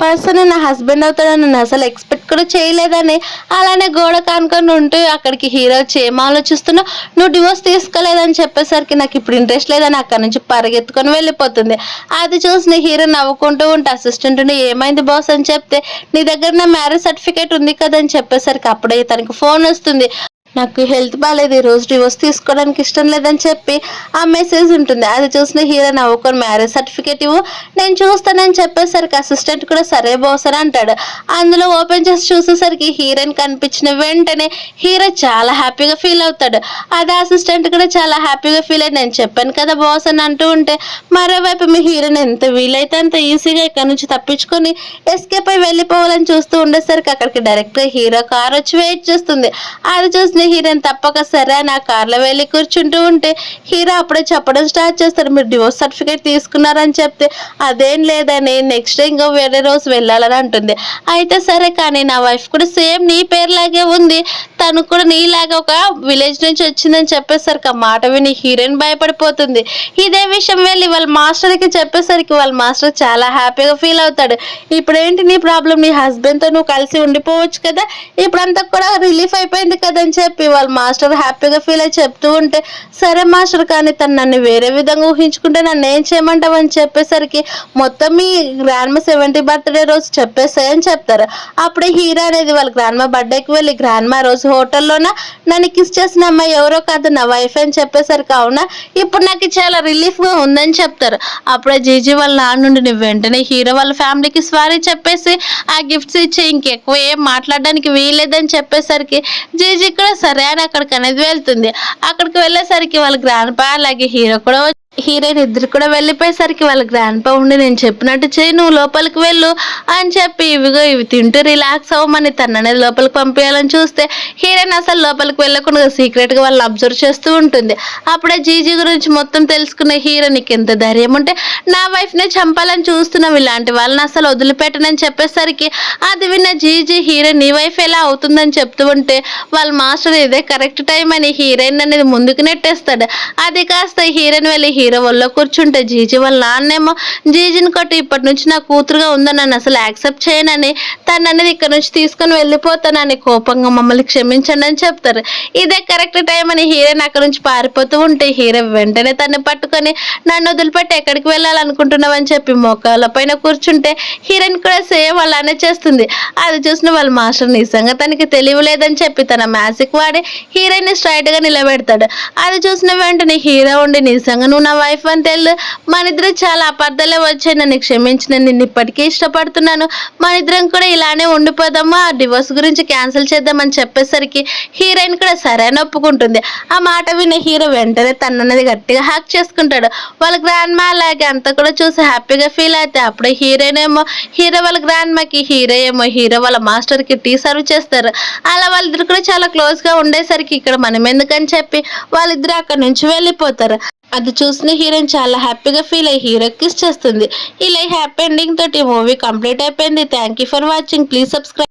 పర్సన్ నా హస్బెండ్ అవుతాడని నేను అసలు ఎక్స్పెక్ట్ కూడా చేయలేదని అలానే గోడ కానుకొని ఉంటూ అక్కడికి హీరో ఏం ఆలోచిస్తున్నా, నువ్వు డివోర్స్ తీసుకోలేదని చెప్పేసరికి నాకు ఇప్పుడు ఇంట్రెస్ట్ లేదని అక్కడ నుంచి పరిగెత్తుకొని వెళ్ళిపోతుంది. అది చూసిన హీరో నవ్వుకుంటూ ఉంటే అసిస్టెంట్ ఏమైంది బాస్ అని చెప్తే, నీ దగ్గర నా మ్యారేజ్ సర్టిఫికేట్ ఉంది కదని చెప్పేసరికి అప్పుడే తనకి ఫోన్ వస్తుంది. నాకు హెల్త్ బాగాలేదు, ఈరోజు డివోర్స్ తీసుకోవడానికి ఇష్టం లేదని చెప్పి ఆ మెసేజ్ ఉంటుంది. అది చూసిన హీరో నవ్వుకొని, మ్యారేజ్ సర్టిఫికేట్ ఇవ్వు నేను చూస్తానని చెప్పేసరికి అసిస్టెంట్ కూడా సరే బాస్ అని అంటాడు. అందులో ఓపెన్ చేసి చూసేసరికి హీరోయిన్ కనిపించిన వెంటనే హీరో చాలా హ్యాపీగా ఫీల్ అవుతాడు. అదే అసిస్టెంట్ కూడా చాలా హ్యాపీగా ఫీల్ అయ్యి, నేను చెప్పాను కదా బాస్ అని అంటూ ఉంటే, మరోవైపు మీ హీరోయిన్ ఎంత వీలైతే అంత ఈజీగా ఇక్కడ నుంచి తప్పించుకొని ఎస్కేప్ అయి వెళ్ళిపోవాలని చూస్తూ ఉండేసరికి అక్కడికి డైరెక్ట్గా హీరో కార్ వచ్చి వెయిట్ చేస్తుంది. అది చూసిన హీరోయిన్ తప్పక సరే నా కార్లో వెళ్ళి కూర్చుంటూ ఉంటే, హీరో అప్పుడే చెప్పడం స్టార్ట్ చేస్తారు, మీరు డివోర్స్ సర్టిఫికేట్ తీసుకున్నారని చెప్తే, అదేం లేదని నెక్స్ట్ డే ఇంకో వేరే రోజు వెళ్ళాలని అంటుంది. అయితే సరే, కానీ నా వైఫ్ కూడా సేమ్ నీ పేరులాగే ఉంది, తను కూడా నీలాగా ఒక విలేజ్ నుంచి వచ్చిందని చెప్పేసరికి ఆ మాట విని హీరోయిన్ భయపడిపోతుంది. ఇదే విషయం వెళ్ళి వాళ్ళ మాస్టర్కి చెప్పేసరికి వాళ్ళ మాస్టర్ చాలా హ్యాపీగా ఫీల్ అవుతాడు. ఇప్పుడేంటి నీ ప్రాబ్లం, నీ హస్బెండ్తో నువ్వు కలిసి ఉండిపోవచ్చు కదా, ఇప్పుడంతా కూడా రిలీఫ్ అయిపోయింది కదని చెప్పి వాళ్ళ మాస్టర్ హ్యాపీగా ఫీల్ అయి చెప్తూ ఉంటే, సరే మాస్టర్, కానీ తను నన్ను వేరే విధంగా ఊహించుకుంటే నన్ను ఏం చేయమంటావు అని చెప్పేసరికి, మొత్తం మీ గ్రాండ్ మా 70th బర్త్డే రోజు చెప్పేసాయని చెప్తారు. అప్పుడే హీరో అనేది వాళ్ళ గ్రాండ్ మా బర్త్డేకి వెళ్ళి, గ్రాండ్ మా రోజు హోటల్లోన నన్ను కిస్ చేసిన అమ్మాయి ఎవరో కాదు నా వైఫ్ అని చెప్పేసరికి, అవునా ఇప్పుడు నాకు చాలా రిలీఫ్గా ఉందని చెప్తారు. అప్పుడే జీజీ వాళ్ళ నాన్న నుండి నువ్వు వెంటనే హీరో వాళ్ళ ఫ్యామిలీకి సారీ చెప్పేసి ఆ గిఫ్ట్స్ ఇచ్చి ఇంకెక్కువ ఏం మాట్లాడడానికి వీల్లేదని చెప్పేసరికి జీజీ కూడా సరే అని అక్కడికి అనేది వెళ్తుంది. అక్కడికి వెళ్ళేసరికి వాళ్ళ గ్రాండ్ పా అలాగే హీరో కూడా హీరోయిన్ ఇద్దరు కూడా వెళ్ళిపోయేసరికి వాళ్ళ గ్రాండ్ పా ఉండి నేను చెప్పినట్టు చేయి నువ్వు లోపలికి వెళ్ళు అని చెప్పి ఇవిగో ఇవి తింటూ రిలాక్స్ అవ్వమని తననేది లోపలికి పంపించాలని చూస్తే హీరోయిన్ అసలు లోపలికి వెళ్ళకుండా సీక్రెట్ గా వాళ్ళని అబ్జర్వ్ చేస్తూ ఉంటుంది. అప్పుడే జీజీ గురించి మొత్తం తెలుసుకున్న హీరో నీకు ఎంత ధైర్యం ఉంటే నా వైఫ్ నే చంపాలని చూస్తున్నావు, ఇలాంటి వాళ్ళని అసలు వదిలిపెట్టనని చెప్పేసరికి అది విన్న జీజీ హీరో నీ వైఫ్ ఎలా అవుతుందని చెప్తూ ఉంటే వాళ్ళ మాస్టర్ ఇదే కరెక్ట్ టైం అని హీరోయిన్ అనేది ముందుకు నెట్టేస్తాడు. అది కాస్త హీరోయిన్ వెళ్ళి హీరో ఒళ్ళో కూర్చుంటే జీజీ వాళ్ళ నాన్నేమో జీజీని కొట్టి ఇప్పటి నుంచి నా కూతురుగా ఉందని నన్ను అసలు యాక్సెప్ట్ చేయనని తను అనేది ఇక్కడ నుంచి తీసుకొని వెళ్ళిపోతానని కోపంగా మమ్మల్ని క్షమించండి అని చెప్తారు. ఇదే కరెక్ట్ టైం అని హీరోయిన్ అక్కడ నుంచి పారిపోతూ ఉంటే హీరో వెంటనే తన్ని పట్టుకొని నన్ను వదిలిపెట్టి ఎక్కడికి వెళ్ళాలనుకుంటున్నావు అని చెప్పి మోకాళ్ళ పైన కూర్చుంటే హీరోయిన్ కూడా సేమ్ అలానే చేస్తుంది. అది చూసిన వాళ్ళ మాస్టర్ నిజంగా తనకి తెలియలేదని చెప్పి తన మ్యాజిక్ వాడి హీరోయిన్ స్ట్రైట్ గా నిలబెడతాడు. అది చూసిన వెంటనే హీరో ఉండి నిజంగా నువ్వు నా వైఫ్ అని తెలు మన ఇద్దరు చాలా అపార్థాలే వచ్చాయి, నన్ను క్షమించి నేను నిన్ను ఇప్పటికీ ఇష్టపడుతున్నాను, మన ఇద్దరం కూడా ఇలానే ఉండిపోదామా, ఆ డివోర్స్ గురించి క్యాన్సిల్ చేద్దామని చెప్పేసరికి హీరోయిన్ కూడా సరే అని ఒప్పుకుంటుంది. ఆ మాట విన్న హీరో వెంటనే తనన్నది గట్టిగా హ్యాక్ చేసుకుంటాడు. వాళ్ళ గ్రాండ్ మా అలాగే అంతా కూడా చూసి హ్యాపీగా ఫీల్ అయితే అప్పుడే హీరోయిన్ ఏమో హీరో వాళ్ళ గ్రాండ్ మాకి హీరో ఏమో హీరో వాళ్ళ మాస్టర్ కి టీ సర్వ్ చేస్తారు. అలా వాళ్ళిద్దరు కూడా చాలా క్లోజ్ గా ఉండేసరికి ఇక్కడ మనం ఎందుకని చెప్పి వాళ్ళిద్దరు అక్కడ నుంచి వెళ్ళిపోతారు. అది చూసిన హీరోయిన్ చాలా హ్యాపీగా ఫీల్ అయ్యి హీరో కిస్ చేస్తుంది. ఇలా హ్యాపీ ఎండింగ్ తోటి మూవీ కంప్లీట్ అయిపోయింది. Thank you for watching. Please subscribe.